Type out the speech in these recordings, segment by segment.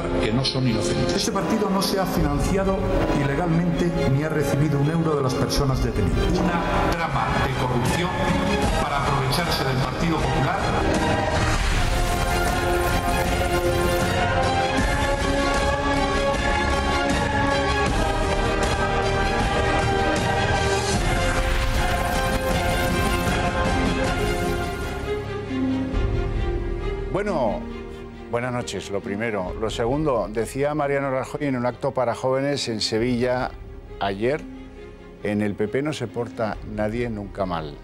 comprobar que no son inocentes. Este partido no se ha financiado ilegalmente ni ha recibido un euro de las personas detenidas. Una trama de corrupción para aprovecharse del Partido Popular. Bueno, buenas noches, lo primero. Lo segundo, decía Mariano Rajoy en un acto para jóvenes en Sevilla ayer, en el PP no se porta nadie nunca mal.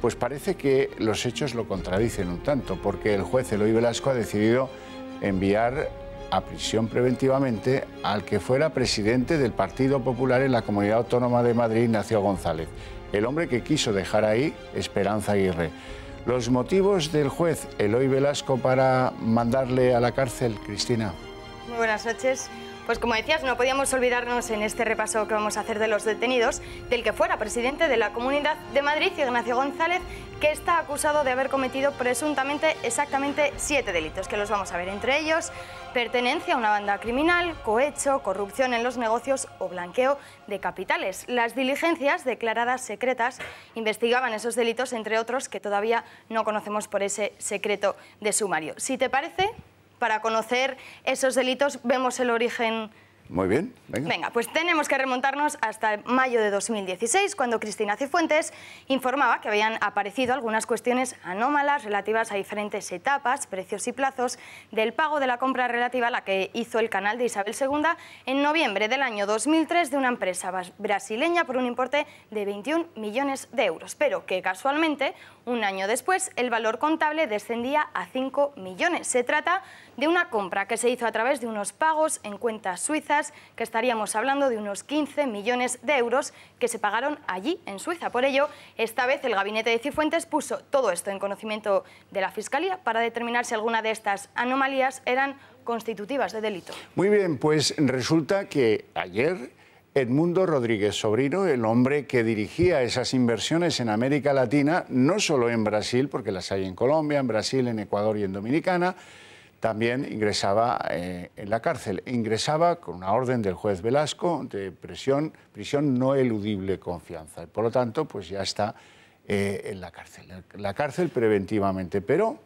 Pues parece que los hechos lo contradicen un tanto, porque el juez Eloy Velasco ha decidido enviar a prisión preventivamente al que fuera presidente del Partido Popular en la Comunidad Autónoma de Madrid, Ignacio González, el hombre que quiso dejar ahí Esperanza Aguirre. ¿Los motivos del juez Eloy Velasco para mandarle a la cárcel, Cristina? Muy buenas noches. Pues como decías, no podíamos olvidarnos en este repaso que vamos a hacer de los detenidos del que fuera presidente de la Comunidad de Madrid, Ignacio González, que está acusado de haber cometido presuntamente exactamente 7 delitos, que los vamos a ver. Entre ellos, pertenencia a una banda criminal, cohecho, corrupción en los negocios o blanqueo de capitales. Las diligencias declaradas secretas investigaban esos delitos, entre otros que todavía no conocemos por ese secreto de sumario. Si te parece, para conocer esos delitos vemos el origen. Muy bien, venga. Venga, pues tenemos que remontarnos hasta mayo de 2016, cuando Cristina Cifuentes informaba que habían aparecido algunas cuestiones anómalas relativas a diferentes etapas, precios y plazos del pago de la compra relativa a la que hizo el canal de Isabel II en noviembre del año 2003 de una empresa brasileña por un importe de 21 millones de euros, pero que casualmente, un año después, el valor contable descendía a 5 millones. Se trata de una compra que se hizo a través de unos pagos en cuentas suizas, que estaríamos hablando de unos 15 millones de euros que se pagaron allí, en Suiza. Por ello, esta vez el gabinete de Cifuentes puso todo esto en conocimiento de la Fiscalía para determinar si alguna de estas anomalías eran constitutivas de delito. Muy bien, pues resulta que ayer Edmundo Rodríguez Sobrino, el hombre que dirigía esas inversiones en América Latina, no solo en Brasil, porque las hay en Colombia, en Brasil, en Ecuador y en Dominicana, también ingresaba en la cárcel. Ingresaba con una orden del juez Velasco de prisión no eludible confianza. Por lo tanto, pues ya está en la cárcel preventivamente. Pero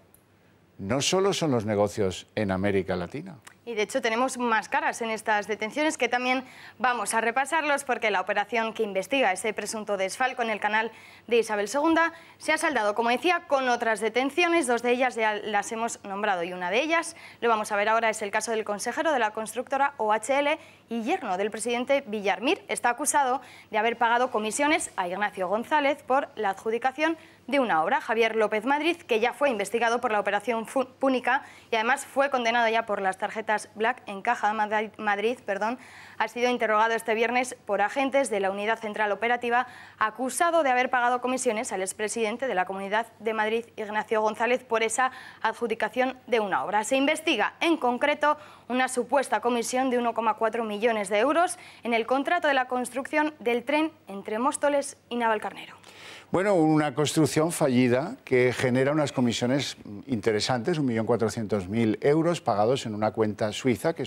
no solo son los negocios en América Latina. Y de hecho tenemos más caras en estas detenciones, que también vamos a repasarlos, porque la operación que investiga ese presunto desfalco en el canal de Isabel II se ha saldado, como decía, con otras detenciones. 2 de ellas ya las hemos nombrado y una de ellas, lo vamos a ver ahora, es el caso del consejero de la constructora OHL y yerno del presidente Villar. Está acusado de haber pagado comisiones a Ignacio González por la adjudicación de una obra. Javier López Madrid, que ya fue investigado por la operación Púnica y además fue condenado ya por las tarjetas Black en Caja Madrid, ha sido interrogado este viernes por agentes de la Unidad Central Operativa, acusado de haber pagado comisiones al expresidente de la Comunidad de Madrid, Ignacio González, por esa adjudicación de una obra. Se investiga en concreto una supuesta comisión de 1,4 millones de euros en el contrato de la construcción del tren entre Móstoles y Navalcarnero. Bueno, una construcción fallida que genera unas comisiones interesantes, 1.400.000 euros pagados en una cuenta suiza que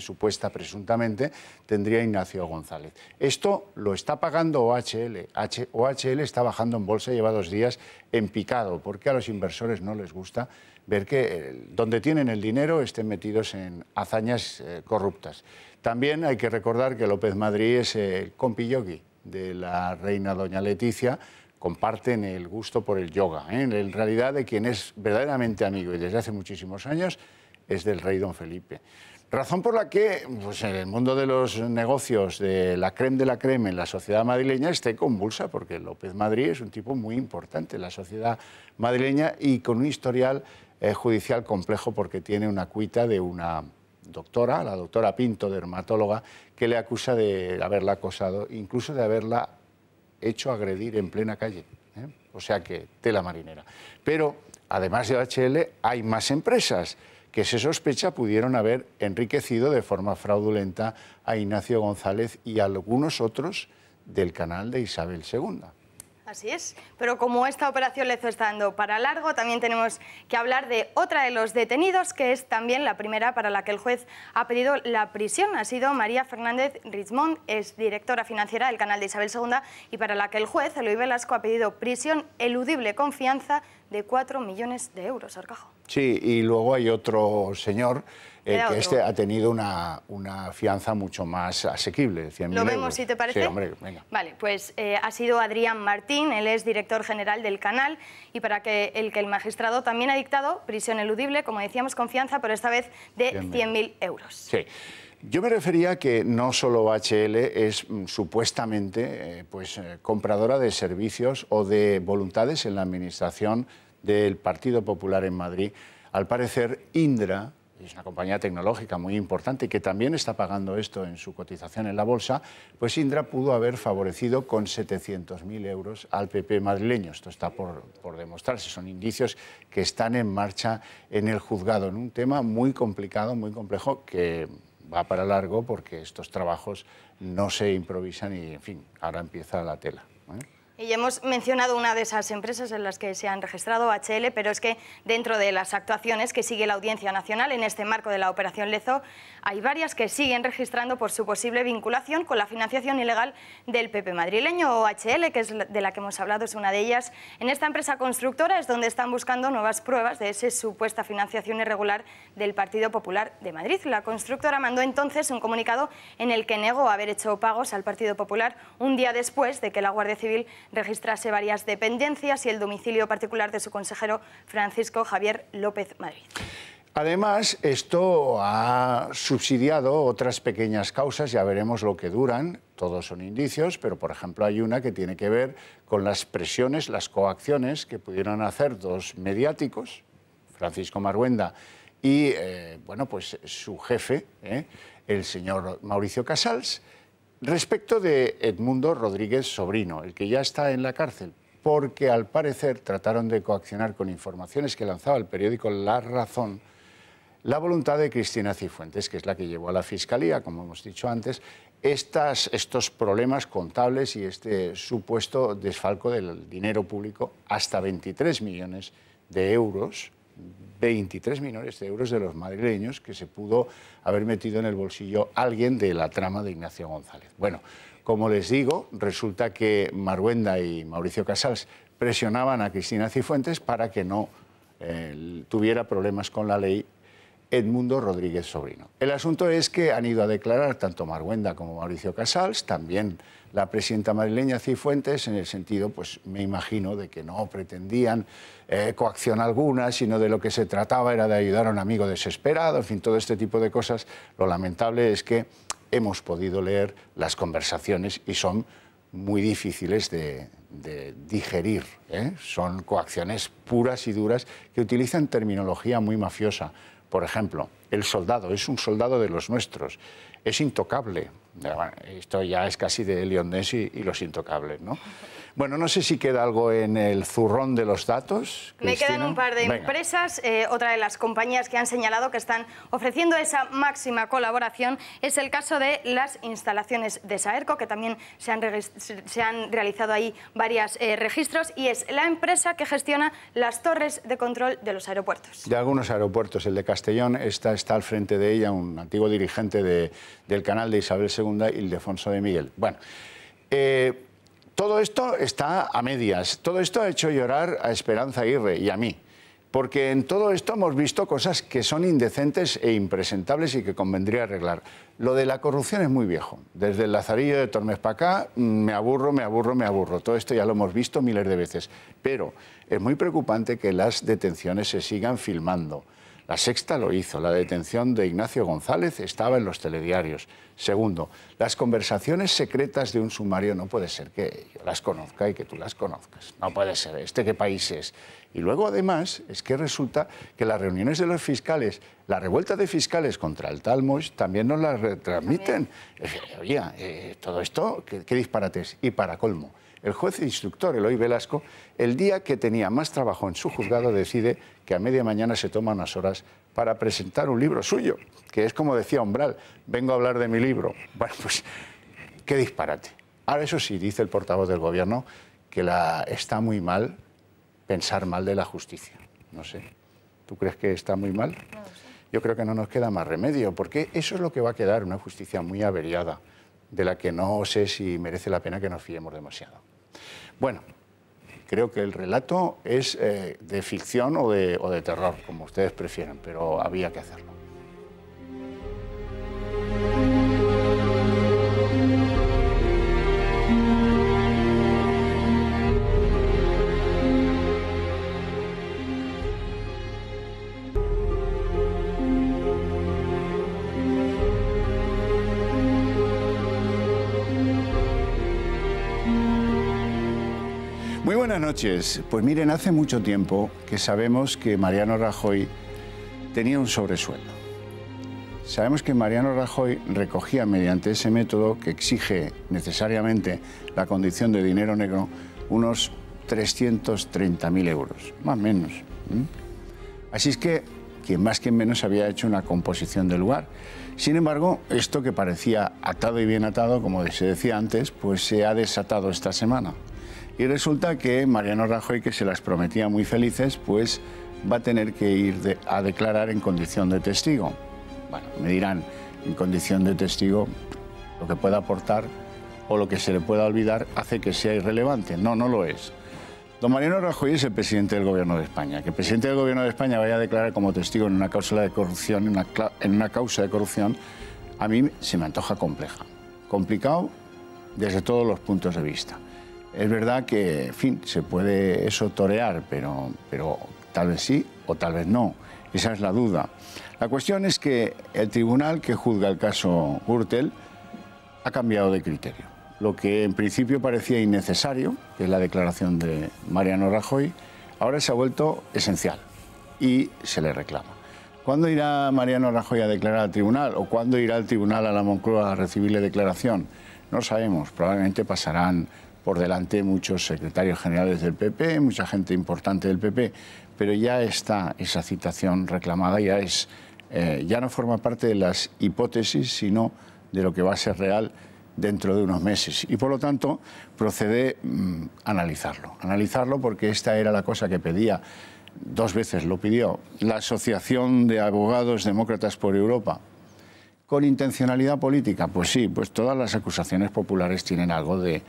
presuntamente tendría Ignacio González. Esto lo está pagando OHL. OHL está bajando en bolsa, lleva 2 días en picado, porque a los inversores no les gusta ver que donde tienen el dinero estén metidos en hazañas corruptas. También hay que recordar que López Madrid es el compilogui de la reina doña Leticia. Comparten el gusto por el yoga, En realidad, de quien es verdaderamente amigo y desde hace muchísimos años es del rey don Felipe. Razón por la que pues, en el mundo de los negocios de la creme en la sociedad madrileña esté convulsa, porque López Madrid es un tipo muy importante en la sociedad madrileña y con un historial judicial complejo, porque tiene una cuita de una doctora, la doctora Pinto, dermatóloga, que le acusa de haberla acosado, incluso de haberla hecho agredir en plena calle. O sea que tela marinera. Pero, además de OHL, hay más empresas que se sospecha pudieron haber enriquecido de forma fraudulenta a Ignacio González y a algunos otros del canal de Isabel II. Así es, pero como esta operación Lezo está dando para largo, también tenemos que hablar de otra de los detenidos, que es también la primera para la que el juez ha pedido la prisión. Ha sido María Fernández Rismond, es directora financiera del canal de Isabel II, y para la que el juez, Eloy Velasco, ha pedido prisión eludible con fianza de 4 millones de euros, Arcajo. Sí, y luego hay otro señor que ha tenido una fianza mucho más asequible, de 100.000 euros. ¿Lo vemos, si te parece? Sí, hombre, venga. Vale, pues ha sido Adrián Martín, él es director general del canal, y para que el magistrado también ha dictado prisión eludible, como decíamos, con fianza, pero esta vez de 100.000 euros. Sí. Yo me refería que no solo HL es supuestamente compradora de servicios o de voluntades en la administración del Partido Popular en Madrid. Al parecer, Indra, es una compañía tecnológica muy importante que también está pagando esto en su cotización en la bolsa, pues Indra pudo haber favorecido con 700.000 euros al PP madrileño. Esto está por demostrarse, son indicios que están en marcha en el juzgado, en un tema muy complicado, muy complejo, que va para largo porque estos trabajos no se improvisan y, en fin, ahora empieza la tela, ¿eh? Y hemos mencionado una de esas empresas en las que se han registrado, HL, pero es que dentro de las actuaciones que sigue la Audiencia Nacional en este marco de la Operación Lezo, hay varias que siguen registrando por su posible vinculación con la financiación ilegal del PP madrileño. HL, que es de la que hemos hablado, es una de ellas. En esta empresa constructora es donde están buscando nuevas pruebas de esa supuesta financiación irregular del Partido Popular de Madrid. La constructora mandó entonces un comunicado en el que negó haber hecho pagos al Partido Popular un día después de que la Guardia Civil registrase varias dependencias y el domicilio particular de su consejero Francisco Javier López Madrid. Además, esto ha subsidiado otras pequeñas causas, ya veremos lo que duran, todos son indicios, pero por ejemplo hay una que tiene que ver con las presiones, las coacciones que pudieron hacer dos mediáticos, Francisco Marhuenda y su jefe, el señor Mauricio Casals, respecto de Edmundo Rodríguez Sobrino, el que ya está en la cárcel, porque al parecer trataron de coaccionar con informaciones que lanzaba el periódico La Razón la voluntad de Cristina Cifuentes, que es la que llevó a la Fiscalía, como hemos dicho antes, estos problemas contables y este supuesto desfalco del dinero público hasta 23 millones de euros, 23 millones de euros de los madrileños que se pudo haber metido en el bolsillo alguien de la trama de Ignacio González. Bueno, como les digo, resulta que Marhuenda y Mauricio Casals presionaban a Cristina Cifuentes para que no tuviera problemas con la ley Edmundo Rodríguez Sobrino. El asunto es que han ido a declarar tanto Marhuenda como Mauricio Casals, también la presidenta madrileña Cifuentes, en el sentido, pues me imagino, de que no pretendían coacción alguna, sino de lo que se trataba era de ayudar a un amigo desesperado, en fin, todo este tipo de cosas. Lo lamentable es que hemos podido leer las conversaciones y son muy difíciles de digerir, ¿eh? Son coacciones puras y duras que utilizan terminología muy mafiosa. Por ejemplo, el soldado es un soldado de los nuestros, es intocable. Esto ya es casi de Leon Nessi y los intocables, ¿no? Bueno, no sé si queda algo en el zurrón de los datos. Me quedan un par de empresas. Otra de las compañías que han señalado que están ofreciendo esa máxima colaboración es el caso de las instalaciones de Saerco, que también se han realizado ahí varios registros, y es la empresa que gestiona las torres de control de los aeropuertos. De algunos aeropuertos, el de Castellón está al frente de ella un antiguo dirigente del canal de Isabel II, Ildefonso de Miguel. Bueno, todo esto está a medias. Todo esto ha hecho llorar a Esperanza Aguirre y a mí, porque en todo esto hemos visto cosas que son indecentes e impresentables y que convendría arreglar. Lo de la corrupción es muy viejo. Desde el Lazarillo de Tormes para acá, me aburro. Todo esto ya lo hemos visto miles de veces. Pero es muy preocupante que las detenciones se sigan filmando. La Sexta lo hizo, la detención de Ignacio González estaba en los telediarios. Segundo, las conversaciones secretas de un sumario no puede ser que yo las conozca y que tú las conozcas. No puede ser, ¿qué país es? Y luego, además, es que resulta que las reuniones de los fiscales, la revuelta de fiscales contra el tal Moix, también nos las retransmiten. Oye, todo esto, ¿qué disparates? Y para colmo, el juez instructor Eloy Velasco, el día que tenía más trabajo en su juzgado, decide que a media mañana se toma unas horas para presentar un libro suyo, que es como decía Umbral, vengo a hablar de mi libro. Bueno, pues, qué disparate. Ahora, eso sí, dice el portavoz del Gobierno que está muy mal pensar mal de la justicia. No sé. ¿Tú crees que está muy mal? No lo sé. Yo creo que no nos queda más remedio, porque eso es lo que va a quedar, una justicia muy averiada, de la que no sé si merece la pena que nos fiemos demasiado. Bueno, creo que el relato es de ficción o de terror, como ustedes prefieran, pero había que hacerlo. Muy buenas noches. Pues miren, hace mucho tiempo que sabemos que Mariano Rajoy tenía un sobresueldo. Sabemos que Mariano Rajoy recogía mediante ese método que exige necesariamente la condición de dinero negro unos 330.000 euros, más o menos. Así es que quien más quien menos había hecho una composición del lugar. Sin embargo, esto que parecía atado y bien atado, como se decía antes, pues se ha desatado esta semana. Y resulta que Mariano Rajoy, que se las prometía muy felices, pues va a tener que ir a declarar en condición de testigo. Bueno, me dirán, en condición de testigo, lo que pueda aportar o lo que se le pueda olvidar hace que sea irrelevante. No, no lo es. Don Mariano Rajoy es el presidente del Gobierno de España. Que el presidente del Gobierno de España vaya a declarar como testigo en una causa de corrupción, a mí se me antoja compleja. Complicado desde todos los puntos de vista. Es verdad que, en fin, se puede eso torear, pero tal vez sí o tal vez no. Esa es la duda. La cuestión es que el tribunal que juzga el caso Gürtel ha cambiado de criterio. Lo que en principio parecía innecesario, que es la declaración de Mariano Rajoy, ahora se ha vuelto esencial y se le reclama. ¿Cuándo irá Mariano Rajoy a declarar al tribunal o cuándo irá el tribunal a la Moncloa a recibirle declaración? No sabemos, probablemente pasarán por delante muchos secretarios generales del PP, mucha gente importante del PP, pero ya está esa citación reclamada, ya no forma parte de las hipótesis, sino de lo que va a ser real dentro de unos meses. Y por lo tanto procede analizarlo porque esta era la cosa que pedía, 2 veces lo pidió, la Asociación de Abogados Demócratas por Europa. ¿Con intencionalidad política? Pues sí, pues todas las acusaciones populares tienen algo de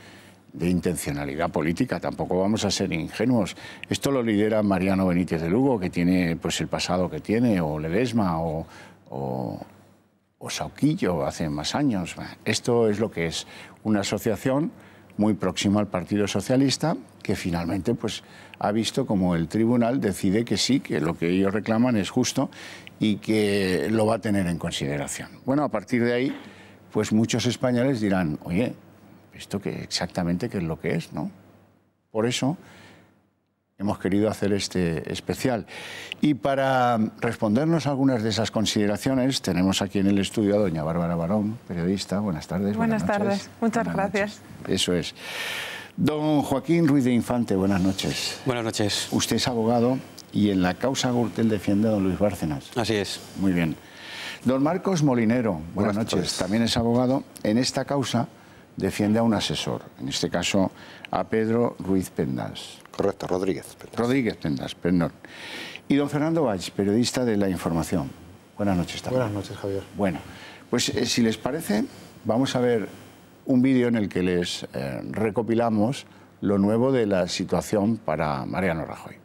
intencionalidad política, tampoco vamos a ser ingenuos. Esto lo lidera Mariano Benítez de Lugo, que tiene pues el pasado que tiene, o Ledesma, o Sauquillo, hace más años. Esto es lo que es una asociación muy próxima al Partido Socialista, que finalmente pues ha visto como el tribunal decide que sí, que lo que ellos reclaman es justo y que lo va a tener en consideración. Bueno, a partir de ahí, pues muchos españoles dirán, oye, ¿esto exactamente qué es lo que es, no? Por eso hemos querido hacer este especial. Y para respondernos a algunas de esas consideraciones, tenemos aquí en el estudio a doña Bárbara Barón, periodista. Buenas tardes. Buenas tardes. Muchas gracias. Eso es. Don Joaquín Ruiz de Infante, buenas noches. Buenas noches. Usted es abogado y en la causa Gürtel defiende a don Luis Bárcenas. Así es. Muy bien. Don Marcos Molinero, buenas noches. También es abogado. En esta causa defiende a un asesor, en este caso a Pedro Ruiz Pendas. Correcto, Rodríguez Pendas. Rodríguez Pendas, perdón. Y don Fernando Valls, periodista de La Información. Buenas noches también. Buenas noches, Javier. Bueno, pues si les parece, vamos a ver un vídeo en el que les recopilamos lo nuevo de la situación para Mariano Rajoy.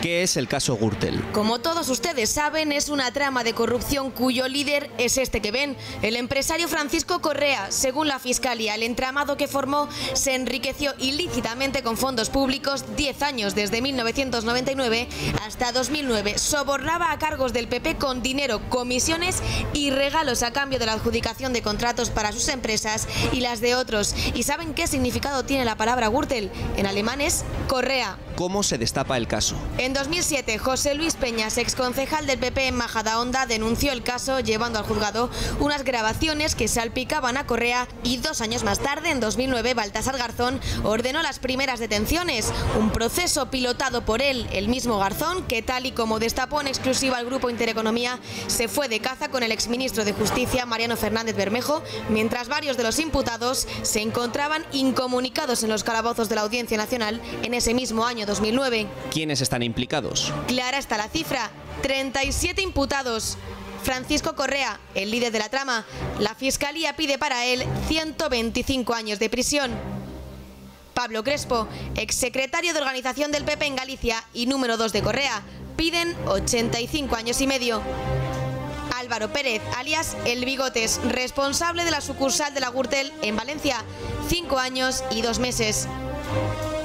¿Qué es el caso Gürtel? Como todos ustedes saben, es una trama de corrupción cuyo líder es este que ven, el empresario Francisco Correa. Según la Fiscalía, el entramado que formó se enriqueció ilícitamente con fondos públicos 10 años, desde 1999 hasta 2009. Sobornaba a cargos del PP con dinero, comisiones y regalos a cambio de la adjudicación de contratos para sus empresas y las de otros. ¿Y saben qué significado tiene la palabra Gürtel? En alemán es Correa. ¿Cómo se destapa el caso? En En 2007, José Luis Peñas, exconcejal del PP en Majadahonda, denunció el caso llevando al juzgado unas grabaciones que salpicaban a Correa y 2 años más tarde, en 2009, Baltasar Garzón ordenó las primeras detenciones. Un proceso pilotado por él, el mismo Garzón, que tal y como destapó en exclusiva al Grupo Intereconomía, se fue de caza con el exministro de Justicia, Mariano Fernández Bermejo, mientras varios de los imputados se encontraban incomunicados en los calabozos de la Audiencia Nacional en ese mismo año 2009. ¿Quiénes están implicados? Clara está la cifra: 37 imputados. Francisco Correa, el líder de la trama. La Fiscalía pide para él 125 años de prisión. Pablo Crespo, exsecretario de organización del PP en Galicia y número 2 de Correa, piden 85 años y medio. Álvaro Pérez, alias El Bigotes, responsable de la sucursal de la Gürtel en Valencia, 5 años y 2 meses.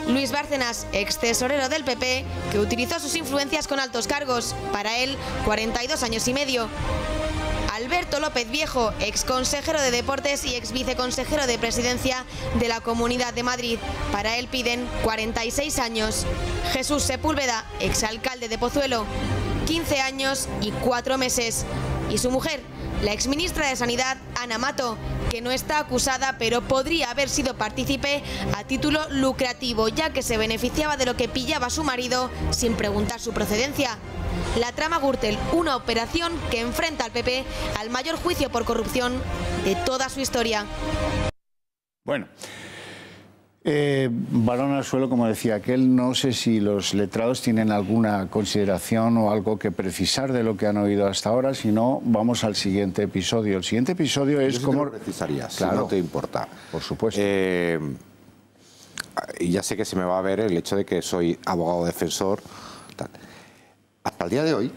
Luis Bárcenas, ex tesorero del PP, que utilizó sus influencias con altos cargos, para él 42 años y medio. Alberto López Viejo, ex consejero de Deportes y ex viceconsejero de Presidencia de la Comunidad de Madrid, para él piden 46 años. Jesús Sepúlveda, ex alcalde de Pozuelo, 15 años y 4 meses. Y su mujer, la exministra de Sanidad, Ana Mato, que no está acusada, pero podría haber sido partícipe a título lucrativo, ya que se beneficiaba de lo que pillaba su marido sin preguntar su procedencia. La trama Gürtel, una operación que enfrenta al PP al mayor juicio por corrupción de toda su historia. Bueno, balón al suelo, como decía aquel. No sé si los letrados tienen alguna consideración o algo que precisar de lo que han oído hasta ahora. Si no, vamos al siguiente episodio. El siguiente episodio es como... Yo precisarías, claro, si no te importa. Por supuesto. Y ya sé que se me va a ver el hecho de que soy abogado defensor. Tal. Hasta el día de hoy,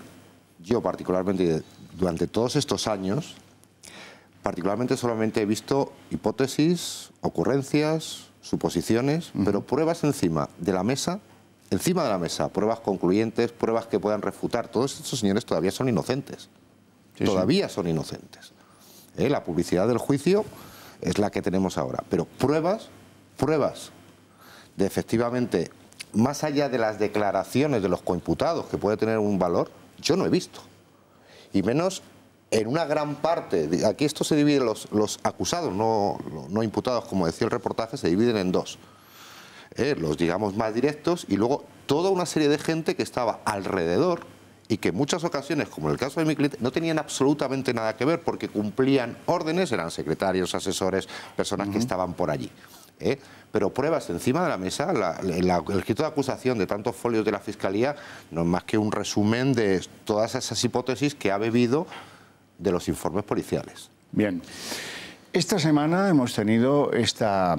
yo particularmente, durante todos estos años, particularmente solamente he visto hipótesis, ocurrencias, suposiciones, pero pruebas encima de la mesa, pruebas concluyentes, pruebas que puedan refutar. Todos estos señores todavía son inocentes. Sí, todavía son inocentes. La publicidad del juicio es la que tenemos ahora. Pero pruebas de efectivamente, más allá de las declaraciones de los coimputados, que puede tener un valor, yo no he visto. Y menos en una gran parte, aquí esto se divide, los acusados, no imputados, como decía el reportaje, se dividen en 2. Los, digamos, más directos, y luego toda una serie de gente que estaba alrededor y que en muchas ocasiones, como en el caso de mi cliente, no tenían absolutamente nada que ver porque cumplían órdenes, eran secretarios, asesores, personas que estaban por allí. Pero pruebas encima de la mesa, el escrito de acusación de tantos folios de la Fiscalía no es más que un resumen de todas esas hipótesis que ha bebido de los informes policiales. Bien, esta semana hemos tenido esta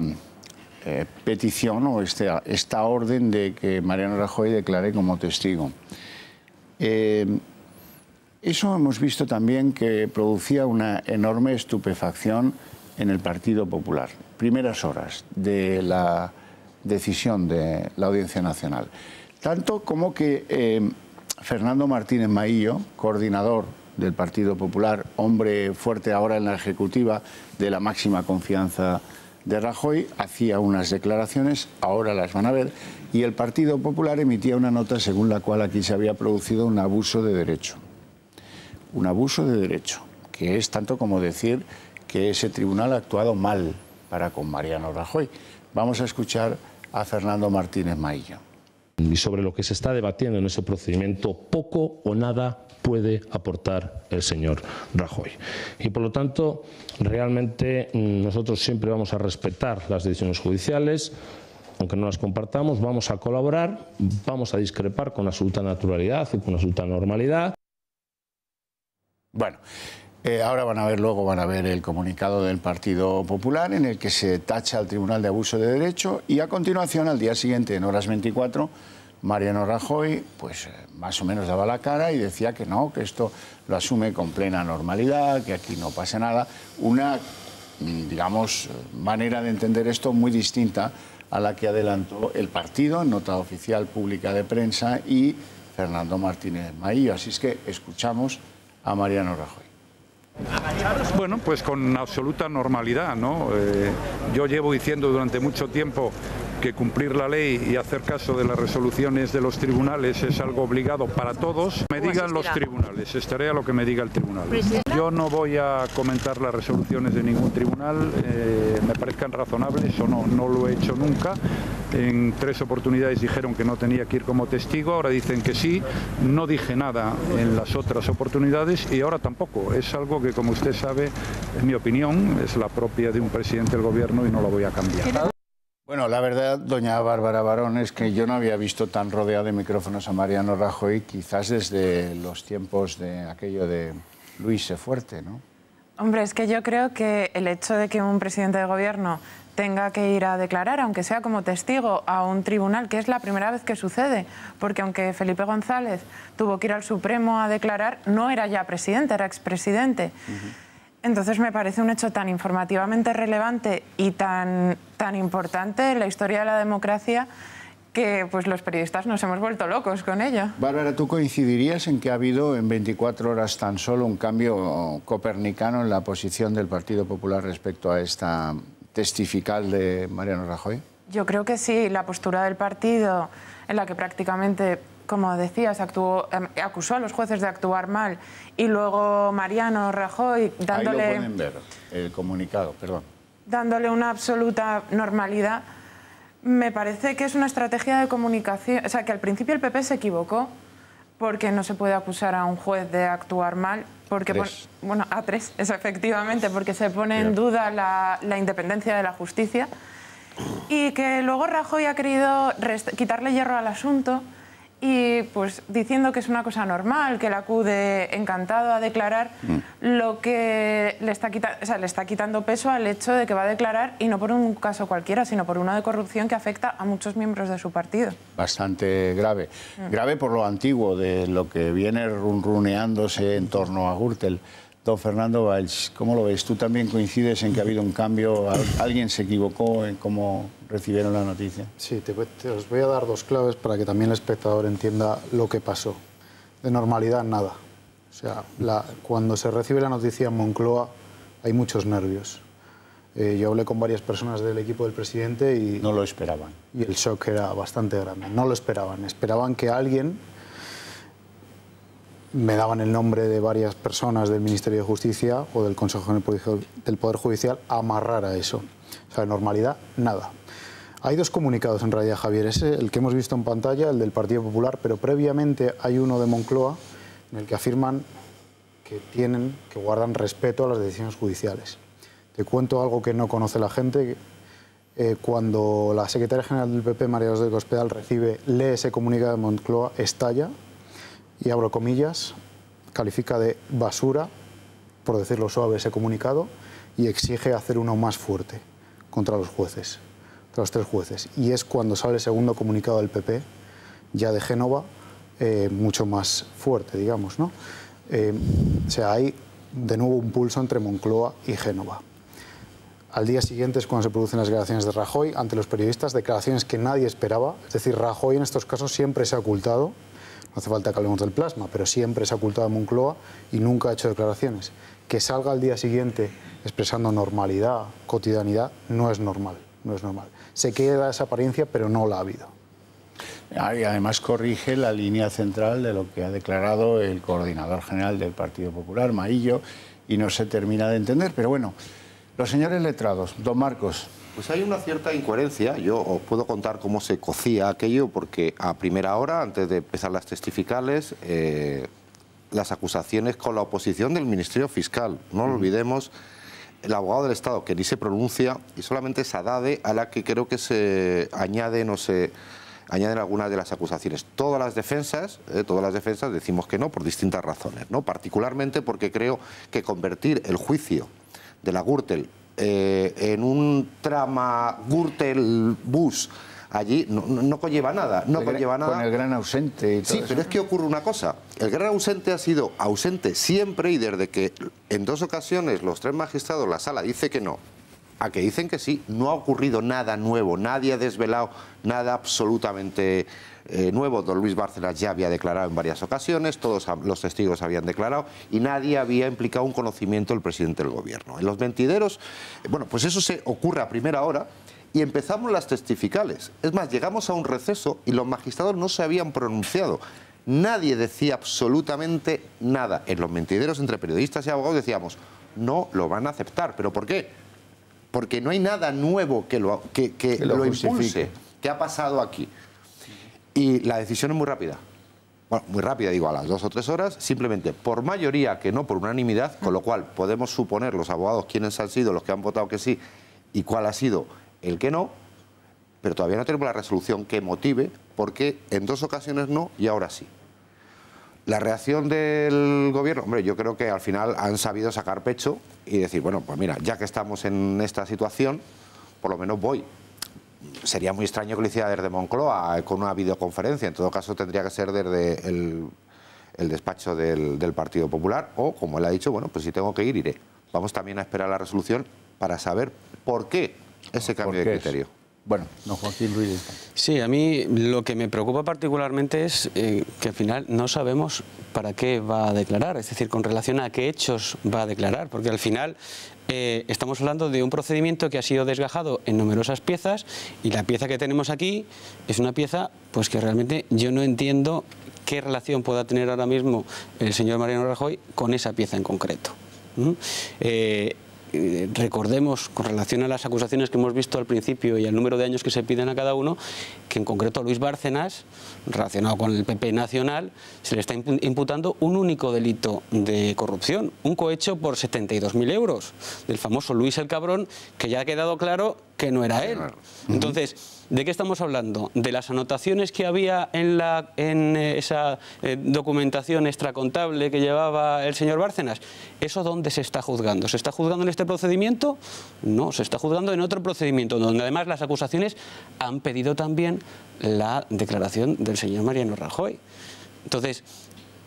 petición o esta orden de que Mariano Rajoy declare como testigo. Eso hemos visto también que producía una enorme estupefacción en el Partido Popular. Primeras horas de la decisión de la Audiencia Nacional. Tanto como que Fernando Martínez Maillo, coordinador del Partido Popular, hombre fuerte ahora en la ejecutiva de la máxima confianza de Rajoy, hacía unas declaraciones, ahora las van a ver, y el Partido Popular emitía una nota según la cual aquí se había producido un abuso de derecho. Un abuso de derecho, que es tanto como decir que ese tribunal ha actuado mal para con Mariano Rajoy. Vamos a escuchar a Fernando Martínez Maillo. Y sobre lo que se está debatiendo en ese procedimiento, poco o nada puede aportar el señor Rajoy. Y por lo tanto, realmente nosotros siempre vamos a respetar las decisiones judiciales, aunque no las compartamos, vamos a colaborar, vamos a discrepar con absoluta naturalidad y con absoluta normalidad. Bueno, ahora luego van a ver el comunicado del Partido Popular en el que se tacha al Tribunal de Abuso de Derecho, y a continuación, al día siguiente, en horas 24, Mariano Rajoy, pues más o menos daba la cara y decía que no, que esto lo asume con plena normalidad, que aquí no pasa nada. Una, digamos, manera de entender esto muy distinta a la que adelantó el partido en nota oficial pública de prensa y Fernando Martínez Maillo. Así es que escuchamos a Mariano Rajoy. Bueno, pues con absoluta normalidad, ¿no? Yo llevo diciendo durante mucho tiempo que cumplir la ley y hacer caso de las resoluciones de los tribunales es algo obligado para todos. Me digan los tribunales, estaré a lo que me diga el tribunal. Yo no voy a comentar las resoluciones de ningún tribunal, me parezcan razonables o no, no lo he hecho nunca. En 3 oportunidades dijeron que no tenía que ir como testigo, ahora dicen que sí, no dije nada en las otras oportunidades y ahora tampoco. Es algo que, como usted sabe, en mi opinión, es la propia de un presidente del gobierno y no la voy a cambiar. Bueno, la verdad, doña Bárbara Barón, es que yo no había visto tan rodeado de micrófonos a Mariano Rajoy, quizás desde los tiempos de aquello de Luis sé fuerte, ¿no? Hombre, es que yo creo que el hecho de que un presidente de gobierno tenga que ir a declarar, aunque sea como testigo, a un tribunal, que es la primera vez que sucede, porque aunque Felipe González tuvo que ir al Supremo a declarar, no era ya presidente, era expresidente. Entonces me parece un hecho tan informativamente relevante y tan importante en la historia de la democracia que pues los periodistas nos hemos vuelto locos con ello. Bárbara, ¿tú coincidirías en que ha habido en 24 horas tan solo un cambio copernicano en la posición del Partido Popular respecto a esta testifical de Mariano Rajoy? Yo creo que sí, la postura del partido en la que prácticamente, como decías, acusó a los jueces de actuar mal y luego Mariano Rajoy dándole... Ahí lo pueden ver, el comunicado, perdón. Dándole una absoluta normalidad. Me parece que es una estrategia de comunicación, o sea, que al principio el PP se equivocó porque no se puede acusar a un juez de actuar mal, porque bueno, a 3, es efectivamente, porque se pone en duda la independencia de la justicia, y que luego Rajoy ha querido quitarle hierro al asunto y pues diciendo que es una cosa normal, que él acude encantado a declarar, lo que le está quitando peso al hecho de que va a declarar, y no por un caso cualquiera, sino por uno de corrupción que afecta a muchos miembros de su partido. Bastante grave. Grave por lo antiguo de lo que viene runruneándose en torno a Gürtel. Don Fernando Valls, ¿cómo lo ves? ¿Tú también coincides en que ha habido un cambio? ¿Alguien se equivocó en cómo recibieron la noticia? Sí, os voy a dar 2 claves para que también el espectador entienda lo que pasó. De normalidad, nada. O sea, cuando se recibe la noticia en Moncloa hay muchos nervios. Yo hablé con varias personas del equipo del presidente y... No lo esperaban. Y el shock era bastante grande. No lo esperaban. Esperaban que alguien... Me daban el nombre de varias personas del Ministerio de Justicia o del Consejo del Poder Judicial amarrara eso. O sea, de normalidad, nada. Hay 2 comunicados en realidad, Javier. Ese, el que hemos visto en pantalla, el del Partido Popular, pero previamente hay uno de Moncloa en el que afirman que guardan respeto a las decisiones judiciales. Te cuento algo que no conoce la gente. Cuando la secretaria general del PP, María José de Cospedal, lee ese comunicado de Moncloa, estalla. Y abro comillas, califica de basura, por decirlo suave, ese comunicado, y exige hacer uno más fuerte contra los jueces, contra los 3 jueces. Y es cuando sale el segundo comunicado del PP, ya de Génova, mucho más fuerte, digamos, ¿no? O sea, hay de nuevo un pulso entre Moncloa y Génova. Al día siguiente es cuando se producen las declaraciones de Rajoy ante los periodistas, declaraciones que nadie esperaba. Es decir, Rajoy en estos casos siempre se ha ocultado. No hace falta que hablemos del plasma, pero siempre se ha ocultado a Moncloa y nunca ha hecho declaraciones. Que salga al día siguiente expresando normalidad, cotidianidad, no es normal, no es normal. Se queda esa apariencia, pero no la ha habido. Y además corrige la línea central de lo que ha declarado el coordinador general del Partido Popular, Maillo, y no se termina de entender. Pero bueno, los señores letrados, don Marcos. Pues hay una cierta incoherencia. Yo os puedo contar cómo se cocía aquello, porque a primera hora, antes de empezar las testificales, las acusaciones con la oposición del Ministerio Fiscal. No lo olvidemos, el abogado del Estado, que ni se pronuncia, y solamente es Haddad a la que creo que se añaden algunas de las acusaciones. Todas las defensas decimos que no, por distintas razones, ¿no? Particularmente porque creo que convertir el juicio de la Gürtel en un trama Gürtel-Bush allí no conlleva nada, conlleva nada. Con el gran ausente y todo. Sí, pero es que ocurre una cosa. El gran ausente ha sido ausente siempre, y desde que en 2 ocasiones los 3 magistrados, la sala dice que no, a que dicen que sí, no ha ocurrido nada nuevo, nadie ha desvelado nada absolutamente nuevo. Don Luis Bárcenas ya había declarado en varias ocasiones, todos los testigos habían declarado y nadie había implicado un conocimiento del presidente del gobierno. En los mentideros, bueno, pues eso se ocurre a primera hora y empezamos las testificales. Es más, llegamos a un receso y los magistrados no se habían pronunciado. Nadie decía absolutamente nada. En los mentideros entre periodistas y abogados decíamos, no lo van a aceptar. ¿Pero por qué? Porque no hay nada nuevo que lo impulse. ¿Qué ha pasado aquí? Y la decisión es muy rápida. Bueno, muy rápida, digo, a las 2 o 3 horas, simplemente por mayoría, que no por unanimidad, con lo cual podemos suponer los abogados quiénes han sido los que han votado que sí y cuál ha sido el que no, pero todavía no tenemos la resolución que motive por qué en 2 ocasiones no y ahora sí. La reacción del gobierno, hombre, yo creo que al final han sabido sacar pecho y decir, bueno, pues mira, ya que estamos en esta situación, por lo menos voy. Sería muy extraño que lo hiciera desde Moncloa con una videoconferencia, en todo caso tendría que ser desde el despacho del Partido Popular o, como él ha dicho, bueno, pues si tengo que ir, iré. Vamos también a esperar la resolución para saber por qué ese cambio de criterio. Bueno, don Joaquín Ruiz. Sí, a mí lo que me preocupa particularmente es que al final no sabemos para qué va a declarar, es decir, con relación a qué hechos va a declarar, porque al final estamos hablando de un procedimiento que ha sido desgajado en numerosas piezas y la pieza que tenemos aquí es una pieza pues que realmente yo no entiendo qué relación pueda tener ahora mismo el señor Mariano Rajoy con esa pieza en concreto. Recordemos, con relación a las acusaciones que hemos visto al principio y al número de años que se piden a cada uno, que en concreto a Luis Bárcenas, relacionado con el PP nacional, se le está imputando un único delito de corrupción, un cohecho por 72.000 euros, del famoso Luis el Cabrón, que ya ha quedado claro que no era él. Entonces, ¿de qué estamos hablando? ¿De las anotaciones que había en esa documentación extracontable que llevaba el señor Bárcenas? ¿Eso dónde se está juzgando? ¿Se está juzgando en este procedimiento? No, se está juzgando en otro procedimiento, donde además las acusaciones han pedido también la declaración del señor Mariano Rajoy. Entonces,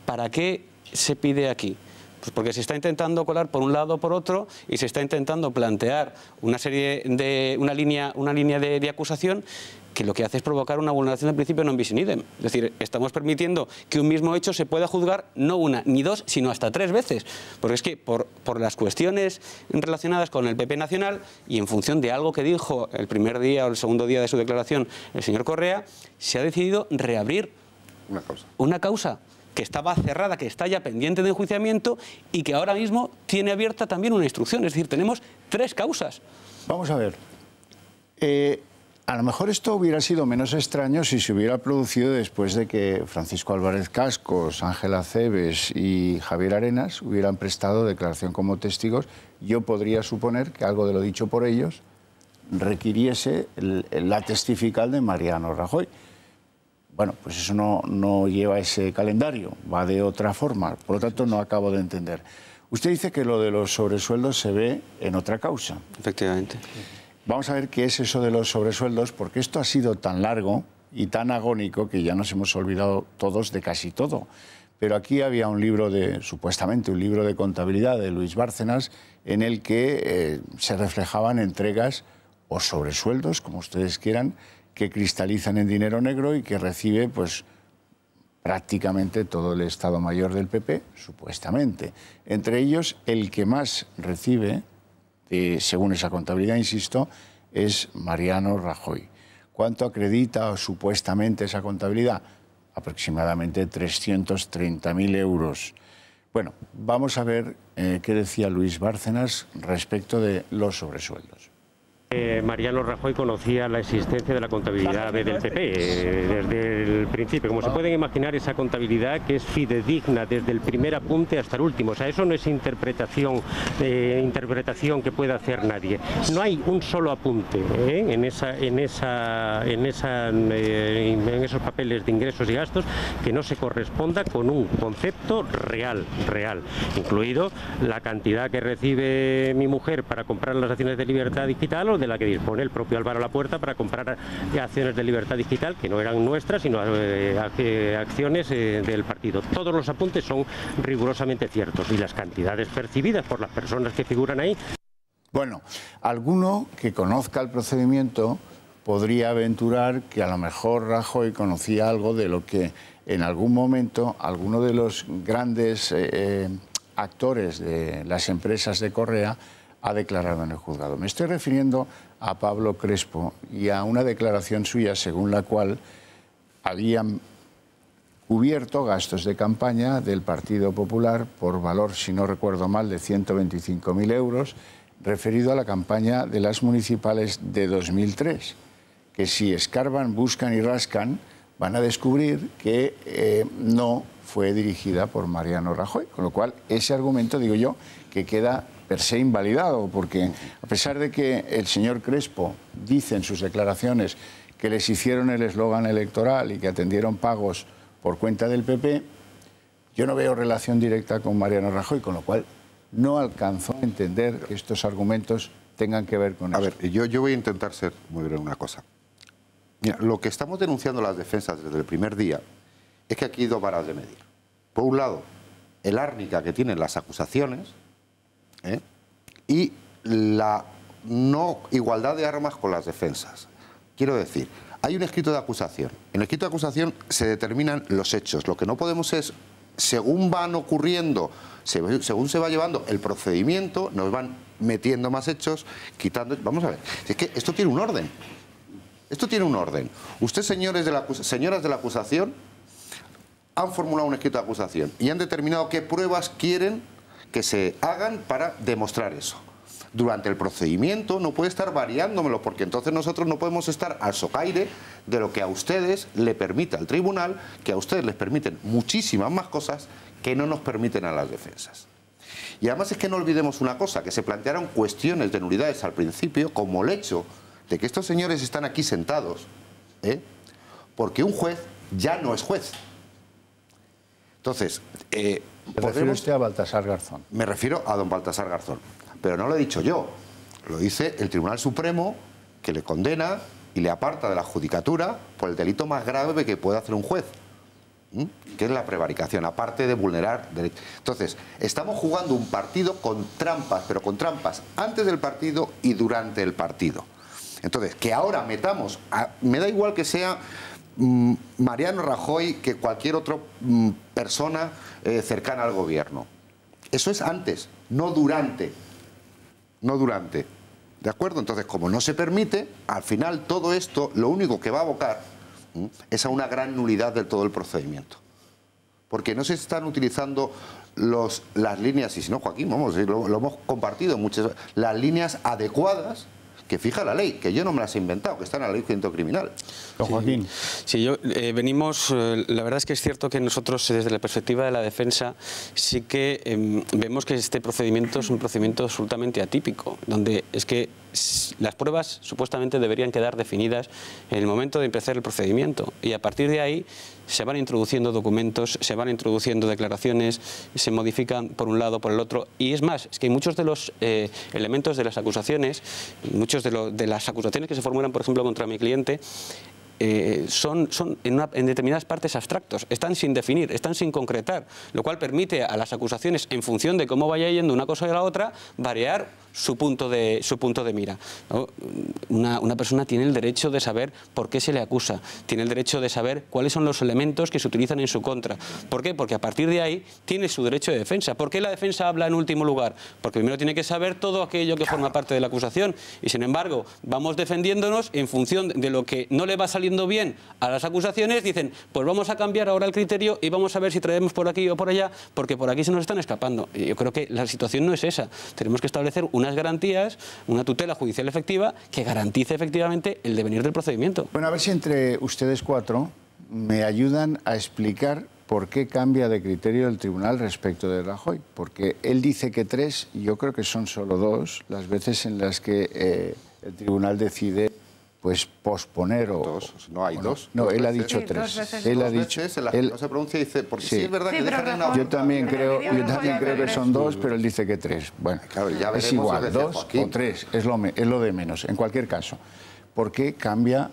¿para qué se pide aquí? Pues porque se está intentando colar por un lado o por otro y se está intentando plantear una línea de acusación que lo que hace es provocar una vulneración del principio non bis in idem. Es decir, estamos permitiendo que un mismo hecho se pueda juzgar no una ni dos, sino hasta 3 veces. Porque es que por las cuestiones relacionadas con el PP nacional y en función de algo que dijo el primer día o el segundo día de su declaración el señor Correa, se ha decidido reabrir una causa que estaba cerrada, que está ya pendiente de enjuiciamiento y que ahora mismo tiene abierta también una instrucción. Es decir, tenemos 3 causas. Vamos a ver. A lo mejor esto hubiera sido menos extraño si se hubiera producido después de que Francisco Álvarez Cascos, Ángela Cebes y Javier Arenas hubieran prestado declaración como testigos. Yo podría suponer que algo de lo dicho por ellos requiriese la testifical de Mariano Rajoy. Bueno, pues eso no lleva ese calendario, va de otra forma, por lo tanto no acabo de entender. Usted dice que lo de los sobresueldos se ve en otra causa. Efectivamente. Vamos a ver qué es eso de los sobresueldos, porque esto ha sido tan largo y tan agónico que ya nos hemos olvidado todos de casi todo. Pero aquí había un libro supuestamente un libro de contabilidad de Luis Bárcenas, en el que se reflejaban entregas o sobresueldos, como ustedes quieran, que cristalizan en dinero negro y que recibe pues prácticamente todo el Estado Mayor del PP, supuestamente. Entre ellos, el que más recibe, según esa contabilidad, insisto, es Mariano Rajoy. ¿Cuánto acredita supuestamente esa contabilidad? Aproximadamente 330.000 euros. Bueno, vamos a ver qué decía Luis Bárcenas respecto de los sobresueldos. Mariano Rajoy conocía la existencia de la contabilidad del PP desde el principio. Como se pueden imaginar, esa contabilidad que es fidedigna desde el primer apunte hasta el último. O sea, eso no es interpretación que pueda hacer nadie. No hay un solo apunte en esos papeles de ingresos y gastos que no se corresponda con un concepto real, incluido la cantidad que recibe mi mujer para comprar las acciones de Libertad Digital o de la que dispone el propio Álvaro Lapuerta para comprar acciones de Libertad Digital, que no eran nuestras, sino acciones del partido. Todos los apuntes son rigurosamente ciertos y las cantidades percibidas por las personas que figuran ahí. Bueno, alguno que conozca el procedimiento podría aventurar que a lo mejor Rajoy conocía algo de lo que en algún momento alguno de los grandes actores de las empresas de Correa ha declarado en el juzgado. Me estoy refiriendo a Pablo Crespo y a una declaración suya según la cual habían cubierto gastos de campaña del Partido Popular por valor, si no recuerdo mal, de 125.000 euros, referido a la campaña de las municipales de 2003, que si escarban, buscan y rascan, van a descubrir que no fue dirigida por Mariano Rajoy, con lo cual ese argumento, digo yo, que queda per se invalidado, porque a pesar de que el señor Crespo dice en sus declaraciones que les hicieron el eslogan electoral y que atendieron pagos por cuenta del PP, yo no veo relación directa con Mariano Rajoy, con lo cual no alcanzo a entender que estos argumentos tengan que ver con eso. A ver, yo voy a intentar ser muy breve una cosa. Mira, lo que estamos denunciando las defensas desde el primer día es que aquí hay dos varas de medir. Por un lado, el árnica que tienen las acusaciones, y la no igualdad de armas con las defensas. Quiero decir, hay un escrito de acusación. En el escrito de acusación se determinan los hechos. Lo que no podemos es, según van ocurriendo, según se va llevando el procedimiento, nos van metiendo más hechos, quitando... Vamos a ver, es que esto tiene un orden. Esto tiene un orden. Ustedes, señoras de la acusación, han formulado un escrito de acusación y han determinado qué pruebas quieren que se hagan para demostrar eso. Durante el procedimiento no puede estar variándomelo, porque entonces nosotros no podemos estar al socaire de lo que a ustedes le permita el tribunal, que a ustedes les permiten muchísimas más cosas que no nos permiten a las defensas. Y además es que no olvidemos una cosa, que se plantearon cuestiones de nulidades al principio, como el hecho de que estos señores están aquí sentados, porque un juez ya no es juez. Entonces, ¿se refiere usted a Baltasar Garzón? Me refiero a don Baltasar Garzón. Pero no lo he dicho yo, lo dice el Tribunal Supremo, que le condena y le aparta de la judicatura por el delito más grave que puede hacer un juez, que es la prevaricación, aparte de vulnerar derechos. Entonces, estamos jugando un partido con trampas, pero con trampas antes del partido y durante el partido. Entonces, que ahora metamos, me da igual que sea Mariano Rajoy que cualquier otra persona cercana al gobierno. Eso es antes, no durante. No durante. ¿De acuerdo? Entonces, como no se permite, al final todo esto lo único que va a abocar es a una gran nulidad de todo el procedimiento. Porque no se están utilizando las líneas, y si no, Joaquín, vamos, lo hemos compartido muchas, las líneas adecuadas que fija la ley, que yo no me las he inventado, que están en la ley de enjuiciamiento criminal. Don Joaquín. Sí, venimos, la verdad es que es cierto que nosotros desde la perspectiva de la defensa sí que vemos que este procedimiento es un procedimiento absolutamente atípico, donde es que las pruebas supuestamente deberían quedar definidas en el momento de empezar el procedimiento y a partir de ahí se van introduciendo documentos, se van introduciendo declaraciones, se modifican por un lado, por el otro, y es más, es que muchos de los elementos de las acusaciones, muchos de las acusaciones que se formulan, por ejemplo, contra mi cliente, son en determinadas partes abstractos, están sin definir, están sin concretar, lo cual permite a las acusaciones, en función de cómo vaya yendo una cosa y la otra, variar su punto de mira, ¿no? Una persona tiene el derecho de saber por qué se le acusa, tiene el derecho de saber cuáles son los elementos que se utilizan en su contra. ¿Por qué? Porque a partir de ahí tiene su derecho de defensa. ¿Por qué la defensa habla en último lugar? Porque primero tiene que saber todo aquello que forma parte de la acusación y sin embargo vamos defendiéndonos en función de lo que no le va saliendo bien a las acusaciones, dicen pues vamos a cambiar ahora el criterio y vamos a ver si traemos por aquí o por allá porque por aquí se nos están escapando. Y yo creo que la situación no es esa. Tenemos que establecer unas garantías, una tutela judicial efectiva que garantice efectivamente el devenir del procedimiento. Bueno, a ver si entre ustedes cuatro me ayudan a explicar por qué cambia de criterio el tribunal respecto de Rajoy. Porque él dice que 3, y yo creo que son solo 2 las veces en las que el tribunal decide pues posponer o... Dos, no hay dos. No, él ha veces. dicho Sí, 3. Él ha dicho... No se pronuncia y dice... Porque sí, es verdad que dejan una... Yo también creo que son 2, pero él dice que 3. Bueno, claro, ya es igual, 2 o 3, es lo de menos. En cualquier caso, ¿por qué cambia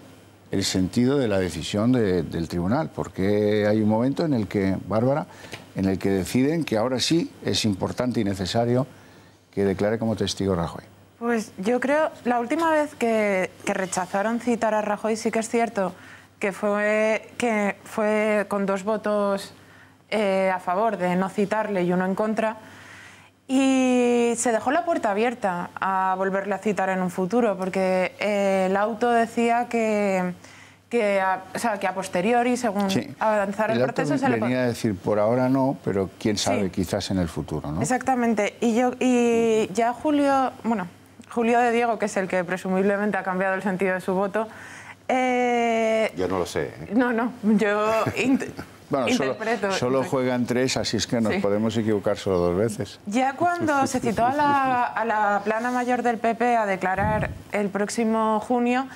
el sentido de la decisión del tribunal? Porque hay un momento en el que, Bárbara, en el que deciden que ahora sí es importante y necesario que declare como testigo Rajoy. Pues yo creo, la última vez que rechazaron citar a Rajoy sí que es cierto que fue con 2 votos a favor de no citarle y 1 en contra. Y se dejó la puerta abierta a volverle a citar en un futuro, porque el auto decía que a posteriori, según avanzara el proceso, se le venía a decir, por ahora no, pero quién sabe, quizás en el futuro, ¿no? Exactamente. Y ya Julio de Diego, que es el que presumiblemente ha cambiado el sentido de su voto... yo no lo sé. No, yo bueno, interpreto. Solo juegan 3, así es que nos podemos equivocar solo 2 veces. Ya cuando se citó a la plana mayor del PP a declarar el próximo junio,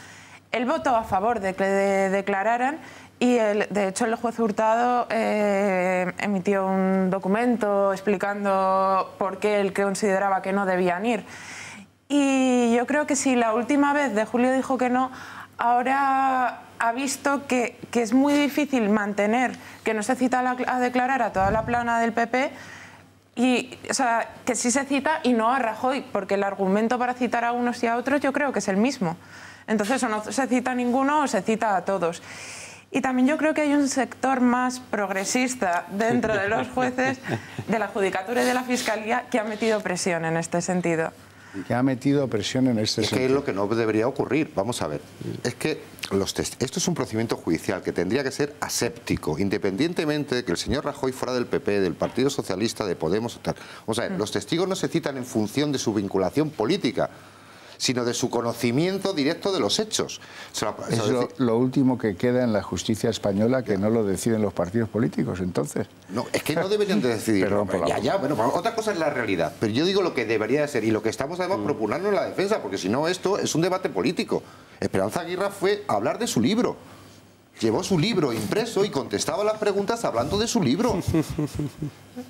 él votó a favor de que declararan y, de hecho, el juez Hurtado emitió un documento explicando por qué él consideraba que no debían ir. Y yo creo que si la última vez de Julio dijo que no, ahora ha visto que es muy difícil mantener que no se cita a declarar a toda la plana del PP y, o sea, que sí se cita y no a Rajoy, porque el argumento para citar a unos y a otros yo creo que es el mismo. Entonces, o no se cita a ninguno o se cita a todos. Y también yo creo que hay un sector más progresista dentro de los jueces, de la Judicatura y de la Fiscalía, que ha metido presión en este sentido. Que ha metido presión en este sentido. Es que es lo que no debería ocurrir. Vamos a ver. Es que esto es un procedimiento judicial que tendría que ser aséptico, independientemente de que el señor Rajoy fuera del PP, del Partido Socialista, de Podemos, tal. O sea, los testigos no se citan en función de su vinculación política, sino de su conocimiento directo de los hechos. Es lo último que queda en la justicia española, que no lo deciden los partidos políticos, entonces. No, es que no deberían de decidirlo. Bueno, otra cosa es la realidad, pero yo digo lo que debería de ser y lo que estamos además proponiendo en la defensa, porque si no esto es un debate político. Esperanza Aguirre fue a hablar de su libro. Llevó su libro impreso y contestaba las preguntas hablando de su libro.